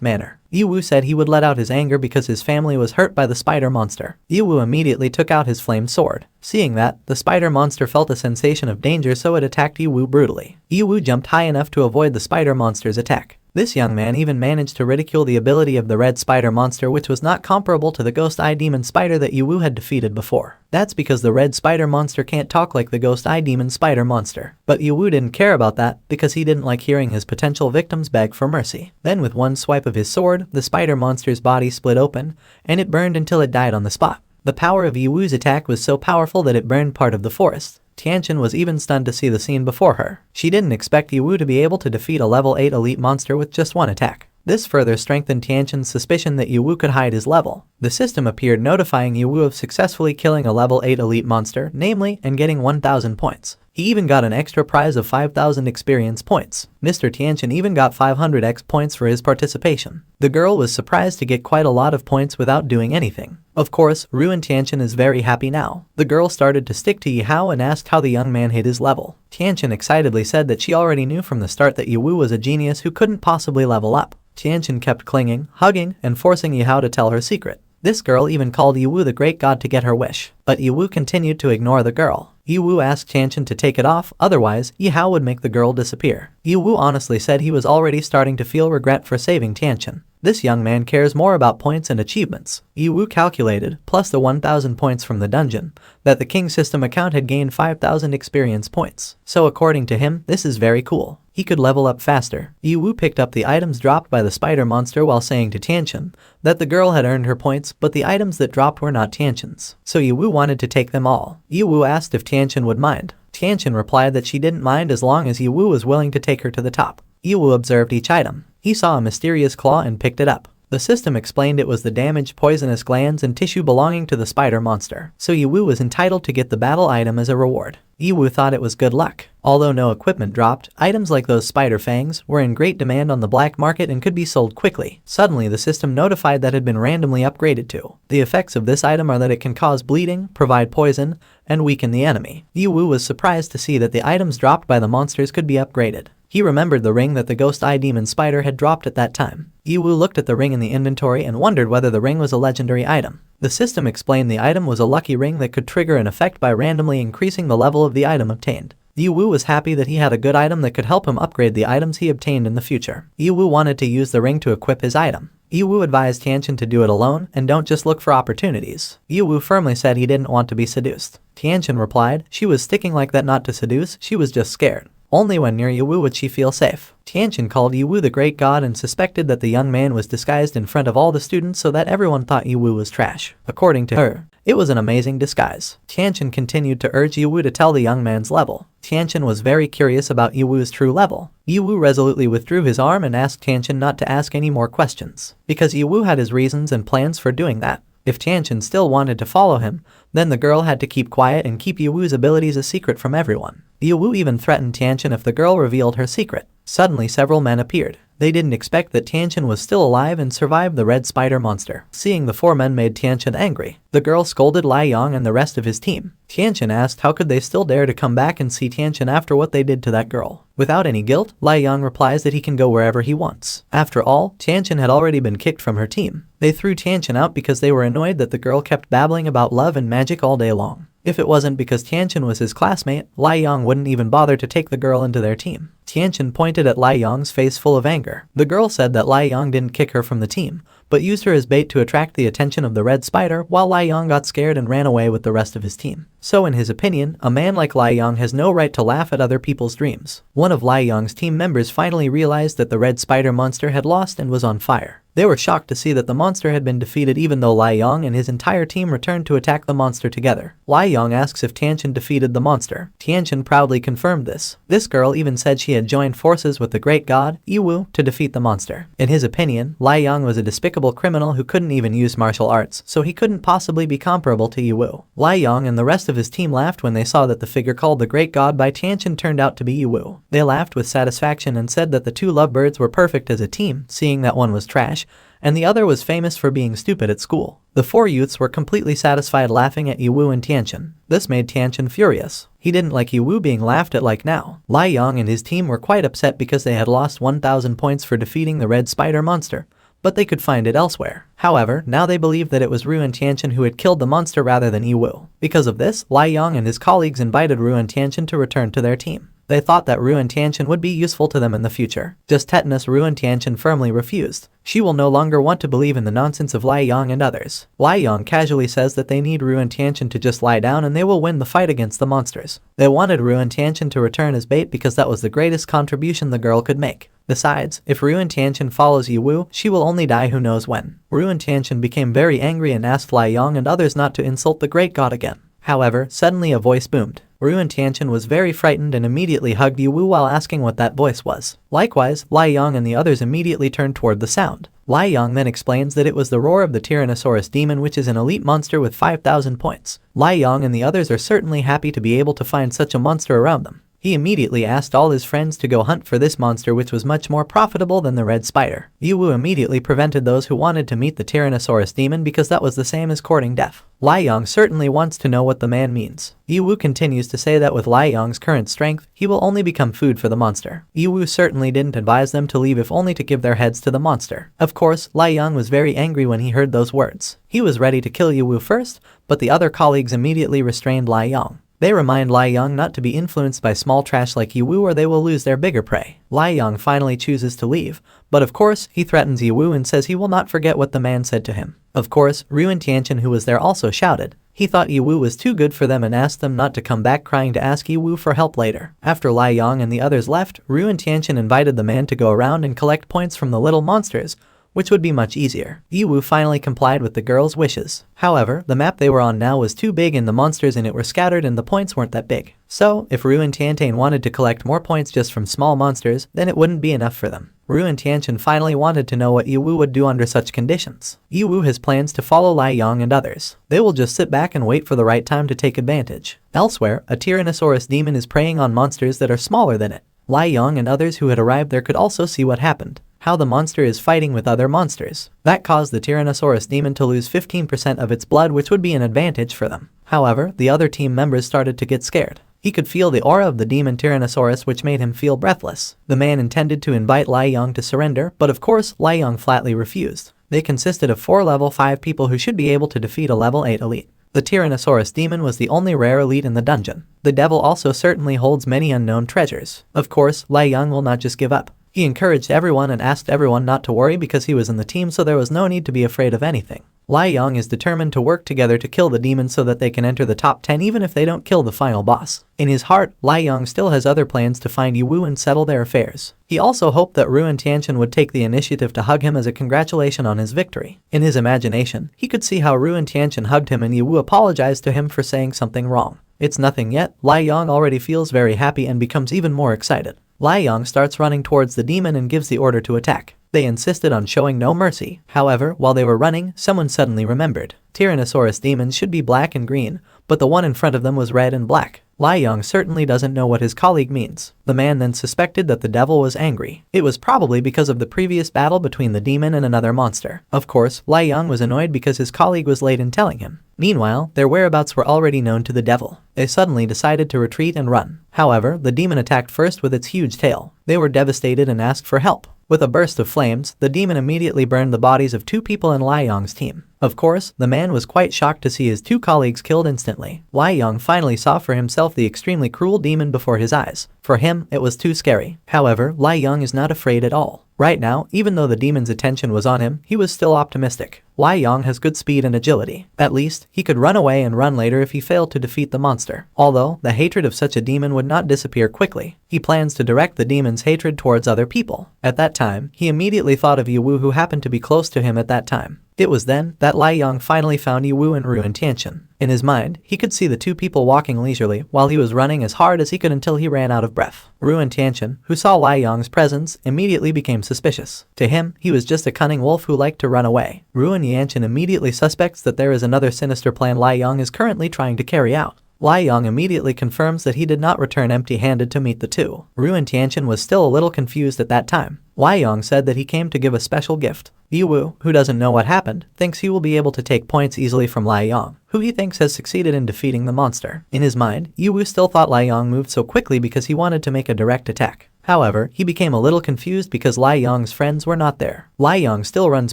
manner. Yiwu said he would let out his anger because his family was hurt by the spider monster. Yiwu immediately took out his flamed sword. Seeing that, the spider monster felt a sensation of danger, so it attacked Yiwu brutally. Yiwu jumped high enough to avoid the spider monster's attack. This young man even managed to ridicule the ability of the red spider monster, which was not comparable to the ghost eye demon spider that Yiwu had defeated before. That's because the red spider monster can't talk like the ghost eye demon spider monster. But Yiwu didn't care about that because he didn't like hearing his potential victims beg for mercy. Then with one swipe of his sword, the spider monster's body split open, and it burned until it died on the spot. The power of Yiwu's attack was so powerful that it burned part of the forest. Tianchen was even stunned to see the scene before her. She didn't expect Yiwu to be able to defeat a level 8 elite monster with just one attack. This further strengthened Tianchen's suspicion that Yiwu could hide his level. The system appeared notifying Yiwu of successfully killing a level 8 elite monster, namely, and getting 1,000 points. He even got an extra prize of 5,000 experience points. Mr. Tianchen even got 500 X points for his participation. The girl was surprised to get quite a lot of points without doing anything. Of course, Ruin Tianchen is very happy now. The girl started to stick to Yihao and asked how the young man hit his level. Tianchen excitedly said that she already knew from the start that Yiwu was a genius who couldn't possibly level up. Tianchen kept clinging, hugging, and forcing Yihao to tell her secret. This girl even called Yiwu the great god to get her wish. But Yiwu continued to ignore the girl. Yiwu asked Tianchen to take it off, otherwise, Yihao would make the girl disappear. Yiwu honestly said he was already starting to feel regret for saving Tianchen. This young man cares more about points and achievements. Yiwu calculated, plus the 1,000 points from the dungeon, that the king system account had gained 5,000 experience points. So according to him, this is very cool. He could level up faster. Yiwu picked up the items dropped by the spider monster while saying to Tianchen that the girl had earned her points, but the items that dropped were not Tianchen's. So Yiwu wanted to take them all. Yiwu asked if Tianchen would mind. Tianchen replied that she didn't mind as long as Yiwu was willing to take her to the top. Yiwu observed each item. He saw a mysterious claw and picked it up. The system explained it was the damaged poisonous glands and tissue belonging to the spider monster, so Yiwu was entitled to get the battle item as a reward. Yiwu thought it was good luck. Although no equipment dropped, items like those spider fangs were in great demand on the black market and could be sold quickly. Suddenly, the system notified that it had been randomly upgraded to. The effects of this item are that it can cause bleeding, provide poison, and weaken the enemy. Yiwu was surprised to see that the items dropped by the monsters could be upgraded. He remembered the ring that the ghost eye demon spider had dropped at that time. Yiwu looked at the ring in the inventory and wondered whether the ring was a legendary item. The system explained the item was a lucky ring that could trigger an effect by randomly increasing the level of the item obtained. Yiwu was happy that he had a good item that could help him upgrade the items he obtained in the future. Yiwu wanted to use the ring to equip his item. Yiwu advised Tianchen to do it alone and don't just look for opportunities. Yiwu firmly said he didn't want to be seduced. Tianchen replied she was sticking like that not to seduce, she was just scared. Only when near Yiwu would she feel safe. Tianchen called Yiwu the great god and suspected that the young man was disguised in front of all the students so that everyone thought Yiwu was trash. According to her, it was an amazing disguise. Tianchen continued to urge Yiwu to tell the young man's level. Tianchen was very curious about Yiwu's true level. Yiwu resolutely withdrew his arm and asked Tianchen not to ask any more questions, because Yiwu had his reasons and plans for doing that. If Tianchen still wanted to follow him, then the girl had to keep quiet and keep Yiwu's abilities a secret from everyone. Yiwu even threatened Tianchen if the girl revealed her secret. Suddenly several men appeared. They didn't expect that Tianchen was still alive and survived the red spider monster. Seeing the 4 men made Tianchen angry. The girl scolded Lai Yong and the rest of his team. Tianchen asked how could they still dare to come back and see Tianchen after what they did to that girl. Without any guilt, Lai Yang replies that he can go wherever he wants. After all, Tianchen had already been kicked from her team. They threw Tianchen out because they were annoyed that the girl kept babbling about love and magic all day long. If it wasn't because Tianchen was his classmate, Lai Yang wouldn't even bother to take the girl into their team. Tianchen pointed at Lai Yang's face full of anger. The girl said that Lai Yang didn't kick her from the team, but used her as bait to attract the attention of the red spider, while Lai Yang got scared and ran away with the rest of his team. So in his opinion, a man like Lai Yang has no right to laugh at other people's dreams. One of Lai Yang's team members finally realized that the red spider monster had lost and was on fire. They were shocked to see that the monster had been defeated, even though Lai Yang and his entire team returned to attack the monster together. Lai Yang asks if Tianchen defeated the monster. Tianchen proudly confirmed this. This girl even said she had joined forces with the great god, Yiwu, to defeat the monster. In his opinion, Lai Yang was a despicable criminal who couldn't even use martial arts, so he couldn't possibly be comparable to Yiwu. Lai Yang and the rest of his team laughed when they saw that the figure called the great god by Tianchen turned out to be Yiwu. They laughed with satisfaction and said that the two lovebirds were perfect as a team, seeing that one was trash, and the other was famous for being stupid at school. The four youths were completely satisfied laughing at Yiwu and Tianchen. This made Tianchen furious. He didn't like Yiwu being laughed at like now. Lai Yang and his team were quite upset because they had lost 1,000 points for defeating the red spider monster, but they could find it elsewhere. However, now they believed that it was Ru and Tianchen who had killed the monster rather than Yiwu. Because of this, Lai Yang and his colleagues invited Ru and Tianchen to return to their team. They thought that Ru and Tianchen would be useful to them in the future. Just tetanus, Ru and Tianchen firmly refused. She will no longer want to believe in the nonsense of Lai Yang and others. Lai Yang casually says that they need Ru and Tianchen to just lie down and they will win the fight against the monsters. They wanted Ru and Tianchen to return as bait because that was the greatest contribution the girl could make. Besides, if Ru and Tianchen follows Yiwu, she will only die who knows when. Ru and Tianchen became very angry and asked Lai Yang and others not to insult the great god again. However, suddenly a voice boomed. Ru and Tianchen was very frightened and immediately hugged Yiwu while asking what that voice was. Likewise, Lai Yang and the others immediately turned toward the sound. Lai Yang then explains that it was the roar of the Tyrannosaurus demon, which is an elite monster with 5,000 points. Lai Yang and the others are certainly happy to be able to find such a monster around them. He immediately asked all his friends to go hunt for this monster, which was much more profitable than the red spider. Yiwu immediately prevented those who wanted to meet the Tyrannosaurus demon because that was the same as courting death. Lai Yang certainly wants to know what the man means. Yiwu continues to say that with Lai Yang's current strength, he will only become food for the monster. Yiwu certainly didn't advise them to leave if only to give their heads to the monster. Of course, Lai Yang was very angry when he heard those words. He was ready to kill Yiwu first, but the other colleagues immediately restrained Lai Yang. They remind Lai Yang not to be influenced by small trash like Yiwu or they will lose their bigger prey. Lai Yang finally chooses to leave, but of course, he threatens Yiwu and says he will not forget what the man said to him. Of course, Ru and Tianchen, who was there, also shouted. He thought Yiwu was too good for them and asked them not to come back, crying to ask Yiwu for help later. After Lai Yang and the others left, Ru and Tianchen invited the man to go around and collect points from the little monsters, which would be much easier. Yiwu finally complied with the girl's wishes. However, the map they were on now was too big and the monsters in it were scattered and the points weren't that big. So, if Ru and Tianchen wanted to collect more points just from small monsters, then it wouldn't be enough for them. Ru and Tianchen finally wanted to know what Yiwu would do under such conditions. Yiwu has plans to follow Lai Yang and others. They will just sit back and wait for the right time to take advantage. Elsewhere, a Tyrannosaurus demon is preying on monsters that are smaller than it. Lai Yang and others who had arrived there could also see what happened. How the monster is fighting with other monsters. That caused the Tyrannosaurus demon to lose 15% of its blood, which would be an advantage for them. However, the other team members started to get scared. He could feel the aura of the demon Tyrannosaurus, which made him feel breathless. The man intended to invite Lai Yang to surrender, but of course, Lai Yang flatly refused. They consisted of 4 level 5 people who should be able to defeat a level 8 elite. The Tyrannosaurus demon was the only rare elite in the dungeon. The devil also certainly holds many unknown treasures. Of course, Lai Yang will not just give up. He encouraged everyone and asked everyone not to worry because he was in the team, so there was no need to be afraid of anything. Lai Yang is determined to work together to kill the demon so that they can enter the top 10 even if they don't kill the final boss. In his heart, Lai Yang still has other plans to find Yiwu and settle their affairs. He also hoped that Ru and Tianchen would take the initiative to hug him as a congratulation on his victory. In his imagination, he could see how Ru and Tianchen hugged him and Yiwu apologized to him for saying something wrong. It's nothing yet. Lai Yang already feels very happy and becomes even more excited. Lai Yang starts running towards the demon and gives the order to attack. They insisted on showing no mercy. However, while they were running, someone suddenly remembered. Tyrannosaurus demons should be black and green, but the one in front of them was red and black. Lai Yong certainly doesn't know what his colleague means. The man then suspected that the devil was angry. It was probably because of the previous battle between the demon and another monster. Of course, Lai Yong was annoyed because his colleague was late in telling him. Meanwhile, their whereabouts were already known to the devil. They suddenly decided to retreat and run. However, the demon attacked first with its huge tail. They were devastated and asked for help. With a burst of flames, the demon immediately burned the bodies of 2 people in Lai Yong's team. Of course, the man was quite shocked to see his 2 colleagues killed instantly. Lai Yong finally saw for himself the extremely cruel demon before his eyes. For him, it was too scary. However, Lai Yong is not afraid at all. Right now, even though the demon's attention was on him, he was still optimistic. Lai Yong has good speed and agility. At least, he could run away and run later if he failed to defeat the monster. Although, the hatred of such a demon would not disappear quickly. He plans to direct the demon's hatred towards other people. At that time, he immediately thought of Yiwu, who happened to be close to him at that time. It was then that Lai Yong finally found Yiwu and Ruin Tianchen. In his mind, he could see the 2 people walking leisurely while he was running as hard as he could until he ran out of breath. Ruin Tianchen, who saw Lai Yong's presence, immediately became suspicious. To him, he was just a cunning wolf who liked to run away. Ruin Tianchen immediately suspects that there is another sinister plan Lai Yong is currently trying to carry out. Lai Yong immediately confirms that he did not return empty-handed to meet the 2. Ruin Tianchen was still a little confused at that time. Lai Yong said that he came to give a special gift. Yiwu, who doesn't know what happened, thinks he will be able to take points easily from Lai Yong, who he thinks has succeeded in defeating the monster. In his mind, Yiwu still thought Lai Yong moved so quickly because he wanted to make a direct attack. However, he became a little confused because Lai Yong's friends were not there. Lai Yong still runs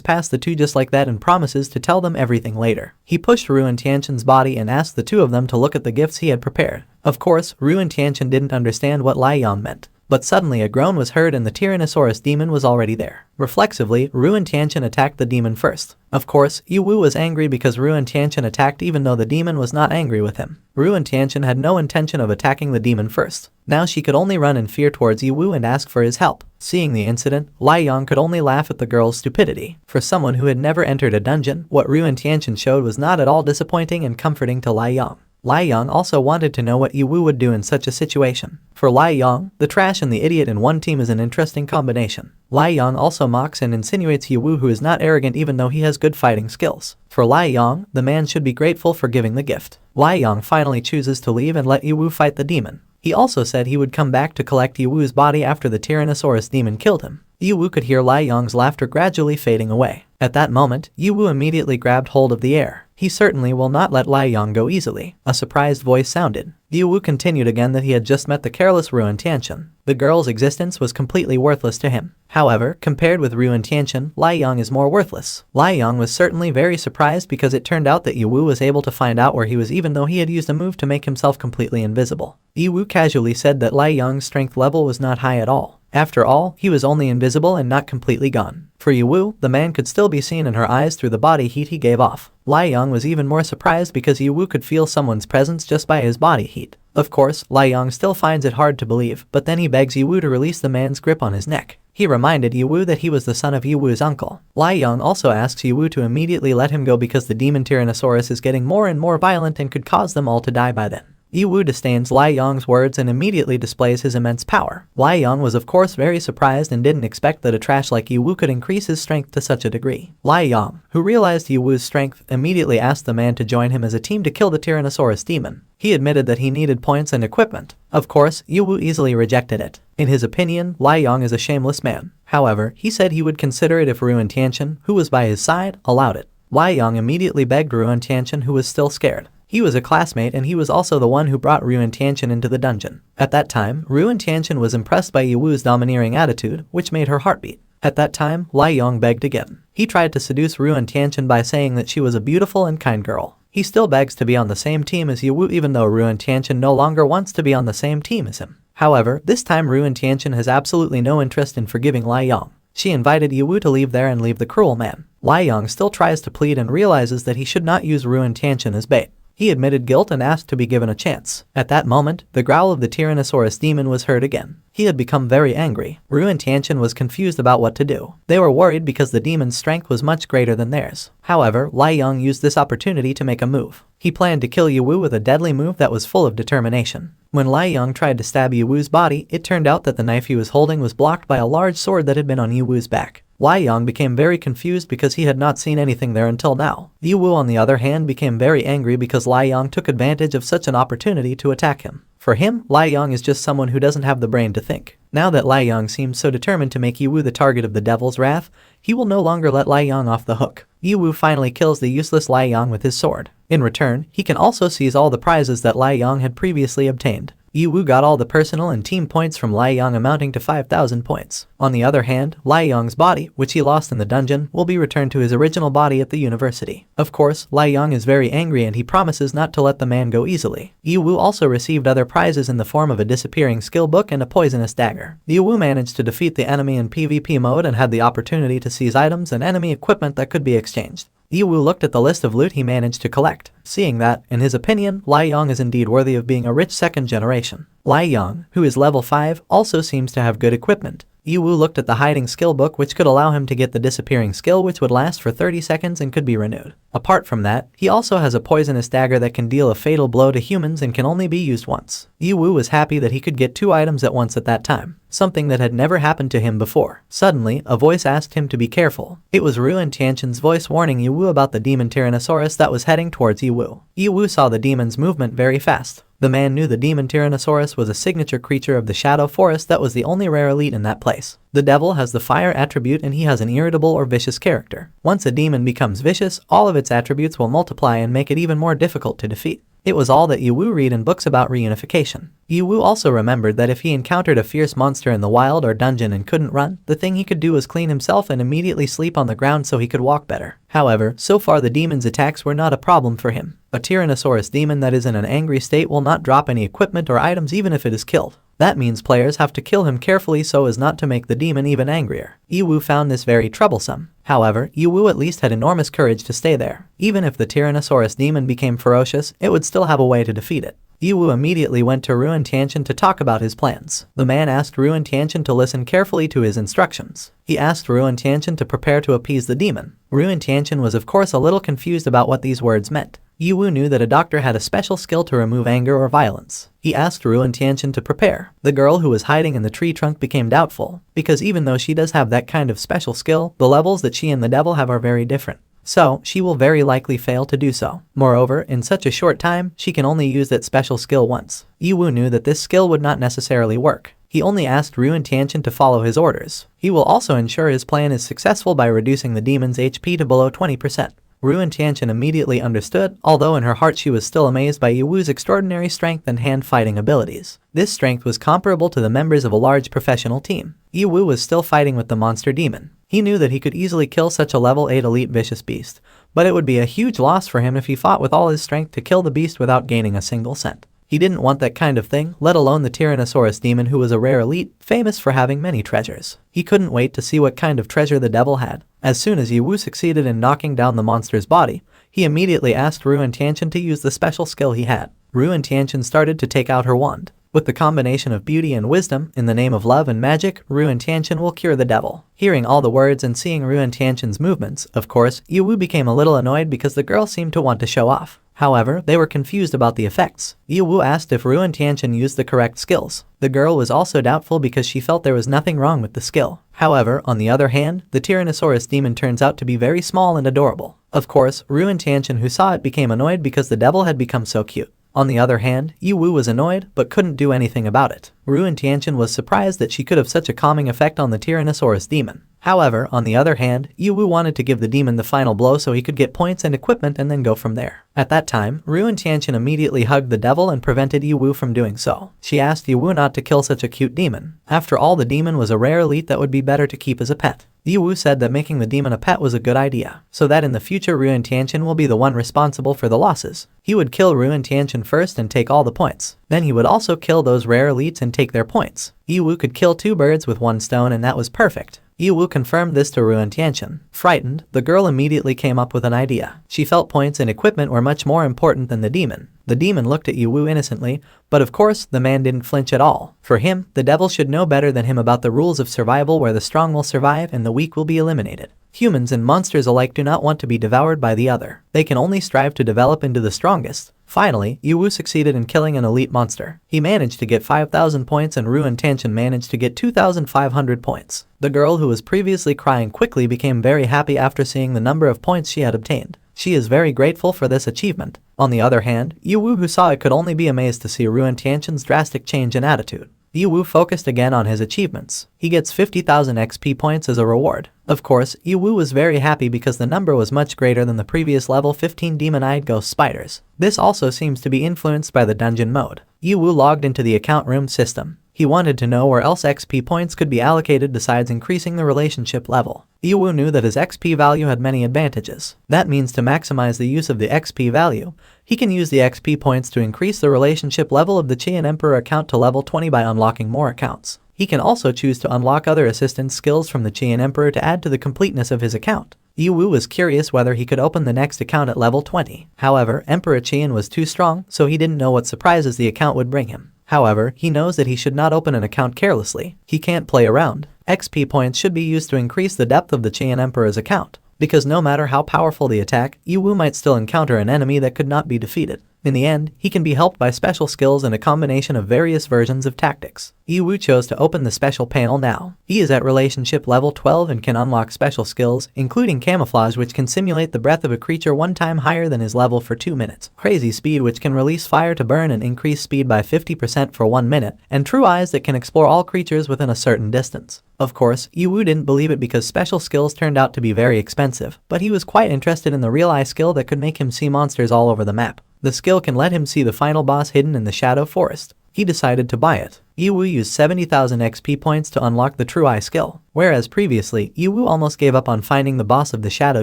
past the 2 just like that and promises to tell them everything later. He pushed Ruin Tianchen's body and asked the 2 of them to look at the gifts he had prepared. Of course, Ruin Tianchen didn't understand what Lai Yong meant. But suddenly a groan was heard and the Tyrannosaurus demon was already there. Reflexively, Ruin Tianchen attacked the demon first. Of course, Yiwu was angry because Ruin Tianchen attacked even though the demon was not angry with him. Ruin Tianchen had no intention of attacking the demon first. Now she could only run in fear towards Yiwu and ask for his help. Seeing the incident, Lai Yong could only laugh at the girl's stupidity. For someone who had never entered a dungeon, what Ruin Tianchen showed was not at all disappointing and comforting to Lai Yong. Lai Yong also wanted to know what Yiwu would do in such a situation. For Lai Yong, the trash and the idiot in one team is an interesting combination. Lai Yong also mocks and insinuates Yiwu, who is not arrogant even though he has good fighting skills. For Lai Yong, the man should be grateful for giving the gift. Lai Yong finally chooses to leave and let Yiwu fight the demon. He also said he would come back to collect Yiwu's body after the Tyrannosaurus demon killed him. Yiwu could hear Lai Yong's laughter gradually fading away. At that moment, Yiwu immediately grabbed hold of the air. He certainly will not let Lai Yong go easily. A surprised voice sounded. Yiwu continued again that he had just met the careless Ruin Tianchen. The girl's existence was completely worthless to him. However, compared with Ruin Tianchen, Lai Yong is more worthless. Lai Yong was certainly very surprised because it turned out that Yiwu was able to find out where he was even though he had used a move to make himself completely invisible. Yiwu casually said that Lai Yong's strength level was not high at all. After all, he was only invisible and not completely gone. For Yiwu, the man could still be seen in her eyes through the body heat he gave off. Lai Yong was even more surprised because Yiwu could feel someone's presence just by his body heat. Of course, Lai Yong still finds it hard to believe, but then he begs Yiwu to release the man's grip on his neck. He reminded Yiwu that he was the son of Yiwu's uncle. Lai Yong also asks Yiwu to immediately let him go because the demon Tyrannosaurus is getting more and more violent and could cause them all to die by then. Yiwu disdains Lai Yong's words and immediately displays his immense power. Lai Yong was of course very surprised and didn't expect that a trash like Yiwu could increase his strength to such a degree. Lai Yong, who realized Yiwu's strength, immediately asked the man to join him as a team to kill the Tyrannosaurus demon. He admitted that he needed points and equipment. Of course, Yiwu easily rejected it. In his opinion, Lai Yong is a shameless man. However, he said he would consider it if Ruin Tianchen, who was by his side, allowed it. Lai Yong immediately begged Ruin Tianchen, who was still scared. He was a classmate and he was also the one who brought Ruin Tianchen into the dungeon. At that time, Ruin Tianchen was impressed by Yiwu's domineering attitude, which made her heart beat. At that time, Lai Yong begged again. He tried to seduce Ruin Tianchen by saying that she was a beautiful and kind girl. He still begs to be on the same team as Yiwu even though Ruin Tianchen no longer wants to be on the same team as him. However, this time Ruin Tianchen has absolutely no interest in forgiving Lai Yong. She invited Yiwu to leave there and leave the cruel man. Lai Yong still tries to plead and realizes that he should not use Ruin Tianchen as bait. He admitted guilt and asked to be given a chance. At that moment, the growl of the Tyrannosaurus demon was heard again. He had become very angry. Ruin Tianchen was confused about what to do. They were worried because the demon's strength was much greater than theirs. However, Lai Yong used this opportunity to make a move. He planned to kill Yiwu with a deadly move that was full of determination. When Lai Yong tried to stab Yiwu's body, it turned out that the knife he was holding was blocked by a large sword that had been on Yiwu's back. Lai Yang became very confused because he had not seen anything there until now. Yiwu on the other hand became very angry because Lai Yang took advantage of such an opportunity to attack him. For him, Lai Yang is just someone who doesn't have the brain to think. Now that Lai Yang seems so determined to make Yiwu the target of the devil's wrath, he will no longer let Lai Yang off the hook. Yiwu finally kills the useless Lai Yang with his sword. In return, he can also seize all the prizes that Lai Yang had previously obtained. Yiwu got all the personal and team points from Lai Yang amounting to 5,000 points. On the other hand, Lai Yang's body, which he lost in the dungeon, will be returned to his original body at the university. Of course, Lai Yang is very angry and he promises not to let the man go easily. Yiwu also received other prizes in the form of a disappearing skill book and a poisonous dagger. Yiwu managed to defeat the enemy in PvP mode and had the opportunity to seize items and enemy equipment that could be exchanged. Yiwu looked at the list of loot he managed to collect, seeing that, in his opinion, Lai Yang is indeed worthy of being a rich second generation. Lai Yang, who is level 5, also seems to have good equipment. Yiwu looked at the hiding skill book which could allow him to get the disappearing skill which would last for 30 seconds and could be renewed. Apart from that, he also has a poisonous dagger that can deal a fatal blow to humans and can only be used once. Yiwu was happy that he could get 2 items at once at that time, something that had never happened to him before. Suddenly, a voice asked him to be careful. It was Ruin Tianshan's voice warning Yiwu about the demon Tyrannosaurus that was heading towards Yiwu. Yiwu saw the demon's movement very fast. The man knew the demon Tyrannosaurus was a signature creature of the Shadow Forest that was the only rare elite in that place. The devil has the fire attribute and he has an irritable or vicious character. Once a demon becomes vicious, all of its attributes will multiply and make it even more difficult to defeat. It was all that Yiwu read in books about reunification. Yiwu also remembered that if he encountered a fierce monster in the wild or dungeon and couldn't run, the thing he could do was clean himself and immediately sleep on the ground so he could walk better. However, so far the demon's attacks were not a problem for him. A Tyrannosaurus demon that is in an angry state will not drop any equipment or items even if it is killed. That means players have to kill him carefully so as not to make the demon even angrier. Yiwu found this very troublesome. However, Yiwu at least had enormous courage to stay there. Even if the Tyrannosaurus demon became ferocious, it would still have a way to defeat it. Yiwu immediately went to Ruin Tianshan to talk about his plans. The man asked Ruin Tianshan to listen carefully to his instructions. He asked Ruin Tianshan to prepare to appease the demon. Ruin Tianshan was of course a little confused about what these words meant. Yiwu knew that a doctor had a special skill to remove anger or violence. He asked Ruin Tianshan to prepare. The girl who was hiding in the tree trunk became doubtful, because even though she does have that kind of special skill, the levels that she and the devil have are very different. So, she will very likely fail to do so. Moreover, in such a short time, she can only use that special skill once. Yiwu knew that this skill would not necessarily work. He only asked Ruin Tianshan to follow his orders. He will also ensure his plan is successful by reducing the demon's HP to below 20%. Ruin Tianshan immediately understood, although in her heart she was still amazed by Yiwu's extraordinary strength and hand-fighting abilities. This strength was comparable to the members of a large professional team. Yiwu was still fighting with the monster demon. He knew that he could easily kill such a level 8 elite vicious beast, but it would be a huge loss for him if he fought with all his strength to kill the beast without gaining a single cent. He didn't want that kind of thing, let alone the Tyrannosaurus demon who was a rare elite, famous for having many treasures. He couldn't wait to see what kind of treasure the devil had. As soon as Yiwu succeeded in knocking down the monster's body, he immediately asked Ruin Tianshan to use the special skill he had. Ruin Tianshan started to take out her wand. With the combination of beauty and wisdom, in the name of love and magic, Ruin Tianshan will cure the devil. Hearing all the words and seeing Ruin Tianshan's movements, of course, Yiwu became a little annoyed because the girl seemed to want to show off. However, they were confused about the effects. Yiwu asked if Ruin Tianshan used the correct skills. The girl was also doubtful because she felt there was nothing wrong with the skill. However, on the other hand, the Tyrannosaurus demon turns out to be very small and adorable. Of course, Ruin Tianshan who saw it became annoyed because the devil had become so cute. On the other hand, Yiwu was annoyed but couldn't do anything about it. Ruin Tianshan was surprised that she could have such a calming effect on the Tyrannosaurus demon. However, on the other hand, Yiwu wanted to give the demon the final blow so he could get points and equipment and then go from there. At that time, Ruin Tianshan immediately hugged the devil and prevented Yiwu from doing so. She asked Yiwu not to kill such a cute demon. After all, the demon was a rare elite that would be better to keep as a pet. Yiwu said that making the demon a pet was a good idea, so that in the future Ruin Tianshan will be the one responsible for the losses. He would kill Ruin Tianshan first and take all the points. Then he would also kill those rare elites and take their points. Yiwu could kill 2 birds with 1 stone and that was perfect. Yiwu confirmed this to Ruin Tianshan. Frightened, the girl immediately came up with an idea. She felt points and equipment were much more important than the demon. The demon looked at Yiwu innocently, but of course, the man didn't flinch at all. For him, the devil should know better than him about the rules of survival where the strong will survive and the weak will be eliminated. Humans and monsters alike do not want to be devoured by the other. They can only strive to develop into the strongest. Finally, Yiwu succeeded in killing an elite monster. He managed to get 5,000 points and Ru and Tianchen managed to get 2,500 points. The girl who was previously crying quickly became very happy after seeing the number of points she had obtained. She is very grateful for this achievement. On the other hand, Yiwu, who saw it, could only be amazed to see Ru and Tianchen's drastic change in attitude. Yiwu focused again on his achievements. He gets 50,000 XP points as a reward. Of course, Yiwu was very happy because the number was much greater than the previous level 15 demon-eyed ghost spiders. This also seems to be influenced by the dungeon mode. Yiwu logged into the account room system. He wanted to know where else XP points could be allocated besides increasing the relationship level. Yiwu knew that his XP value had many advantages. That means to maximize the use of the XP value, he can use the XP points to increase the relationship level of the Qian Emperor account to level 20 by unlocking more accounts. He can also choose to unlock other assistance skills from the Qian Emperor to add to the completeness of his account. Yiwu was curious whether he could open the next account at level 20. However, Emperor Qian was too strong, so he didn't know what surprises the account would bring him. However, he knows that he should not open an account carelessly. He can't play around. XP points should be used to increase the depth of the Qian Emperor's account, because no matter how powerful the attack, Yiwu might still encounter an enemy that could not be defeated. In the end, he can be helped by special skills and a combination of various versions of tactics. Yiwu chose to open the special panel now. He is at relationship level 12 and can unlock special skills, including camouflage, which can simulate the breath of a creature 1 time higher than his level for 2 minutes, crazy speed, which can release fire to burn and increase speed by 50% for 1 minute, and true eyes that can explore all creatures within a certain distance. Of course, Yiwu didn't believe it because special skills turned out to be very expensive, but he was quite interested in the real eye skill that could make him see monsters all over the map. The skill can let him see the final boss hidden in the Shadow Forest. He decided to buy it. Yiwu used 70,000 XP points to unlock the True Eye skill, whereas previously, Yiwu almost gave up on finding the boss of the Shadow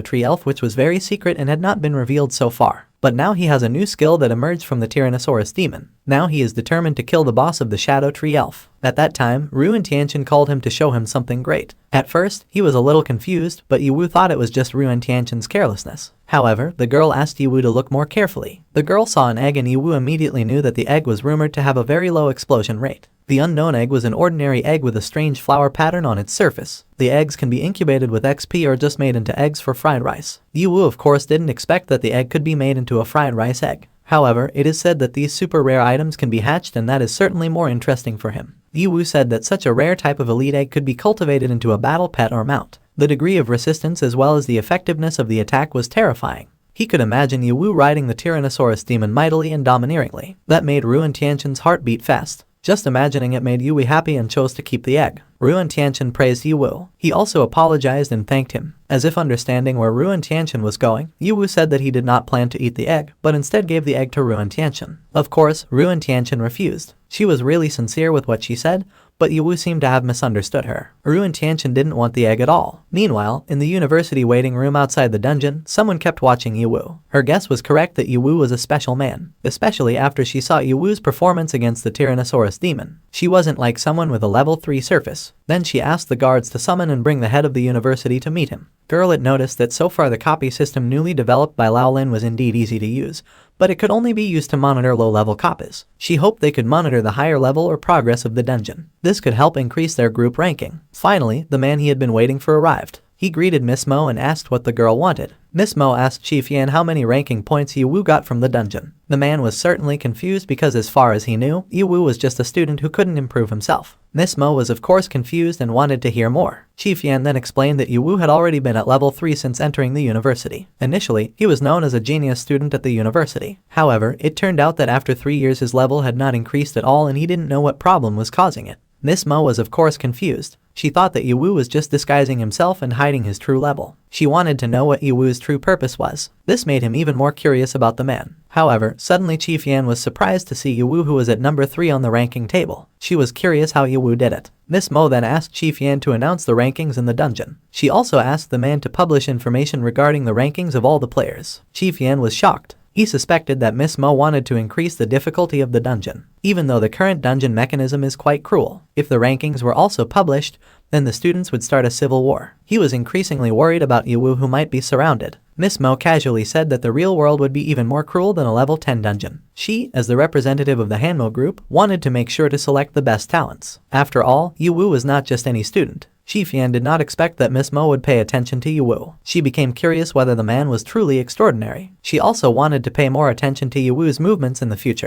Tree Elf, which was very secret and had not been revealed so far. But now he has a new skill that emerged from the Tyrannosaurus demon. Now he is determined to kill the boss of the Shadow Tree Elf. At that time, Ru and Tianchen called him to show him something great. At first, he was a little confused, but Yiwu thought it was just Ru and Tianchen's carelessness. However, the girl asked Yiwu to look more carefully. The girl saw an egg and Yiwu immediately knew that the egg was rumored to have a very low explosion rate. The unknown egg was an ordinary egg with a strange flower pattern on its surface. The eggs can be incubated with XP or just made into eggs for fried rice. Yiwu of course didn't expect that the egg could be made into a fried rice egg. However, it is said that these super rare items can be hatched, and that is certainly more interesting for him. Yiwu said that such a rare type of elite egg could be cultivated into a battle pet or mount. The degree of resistance as well as the effectiveness of the attack was terrifying. He could imagine Yiwu riding the Tyrannosaurus demon mightily and domineeringly. That made Ru and Tianchen's heart beat fast. Just imagining it made Yiwu happy and chose to keep the egg. Ru and Tianchen praised Yiwu. He also apologized and thanked him. As if understanding where Ru and Tianchen was going, Yiwu said that he did not plan to eat the egg, but instead gave the egg to Ru and Tianchen. Of course, Ru and Tianchen refused. She was really sincere with what she said, but Yiwu seemed to have misunderstood her. Ru and Tianchen didn't want the egg at all. Meanwhile, in the university waiting room outside the dungeon, someone kept watching Yiwu. Her guess was correct that Yiwu was a special man, especially after she saw Yiwu's performance against the Tyrannosaurus demon. She wasn't like someone with a level 3 surface. Then she asked the guards to summon and bring the head of the university to meet him. Girl noticed that so far the copy system newly developed by Lao Lin was indeed easy to use, but it could only be used to monitor low-level copies. She hoped they could monitor the higher level or progress of the dungeon. This could help increase their group ranking. Finally, the man he had been waiting for arrived. He greeted Miss Mo and asked what the girl wanted. Miss Mo asked Chief Yan how many ranking points Yiwu got from the dungeon. The man was certainly confused because as far as he knew, Yiwu was just a student who couldn't improve himself. Miss Mo was of course confused and wanted to hear more. Chief Yan then explained that Yiwu had already been at level 3 since entering the university. Initially, he was known as a genius student at the university. However, it turned out that after 3 years his level had not increased at all and he didn't know what problem was causing it. Miss Mo was of course confused. She thought that Yiwu was just disguising himself and hiding his true level. She wanted to know what Yiwu's true purpose was. This made him even more curious about the man. However, suddenly Chief Yan was surprised to see Yiwu, who was at number 3 on the ranking table. She was curious how Yiwu did it. Miss Mo then asked Chief Yan to announce the rankings in the dungeon. She also asked the man to publish information regarding the rankings of all the players. Chief Yan was shocked. He suspected that Miss Mo wanted to increase the difficulty of the dungeon, even though the current dungeon mechanism is quite cruel. If the rankings were also published, then the students would start a civil war. He was increasingly worried about Yiwu, who might be surrounded. Miss Mo casually said that the real world would be even more cruel than a level 10 dungeon. She, as the representative of the Hanmo group, wanted to make sure to select the best talents. After all, Yiwu was not just any student. Shifian did not expect that Miss Mo would pay attention to Yiwu. She became curious whether the man was truly extraordinary. She also wanted to pay more attention to Yiwu's movements in the future.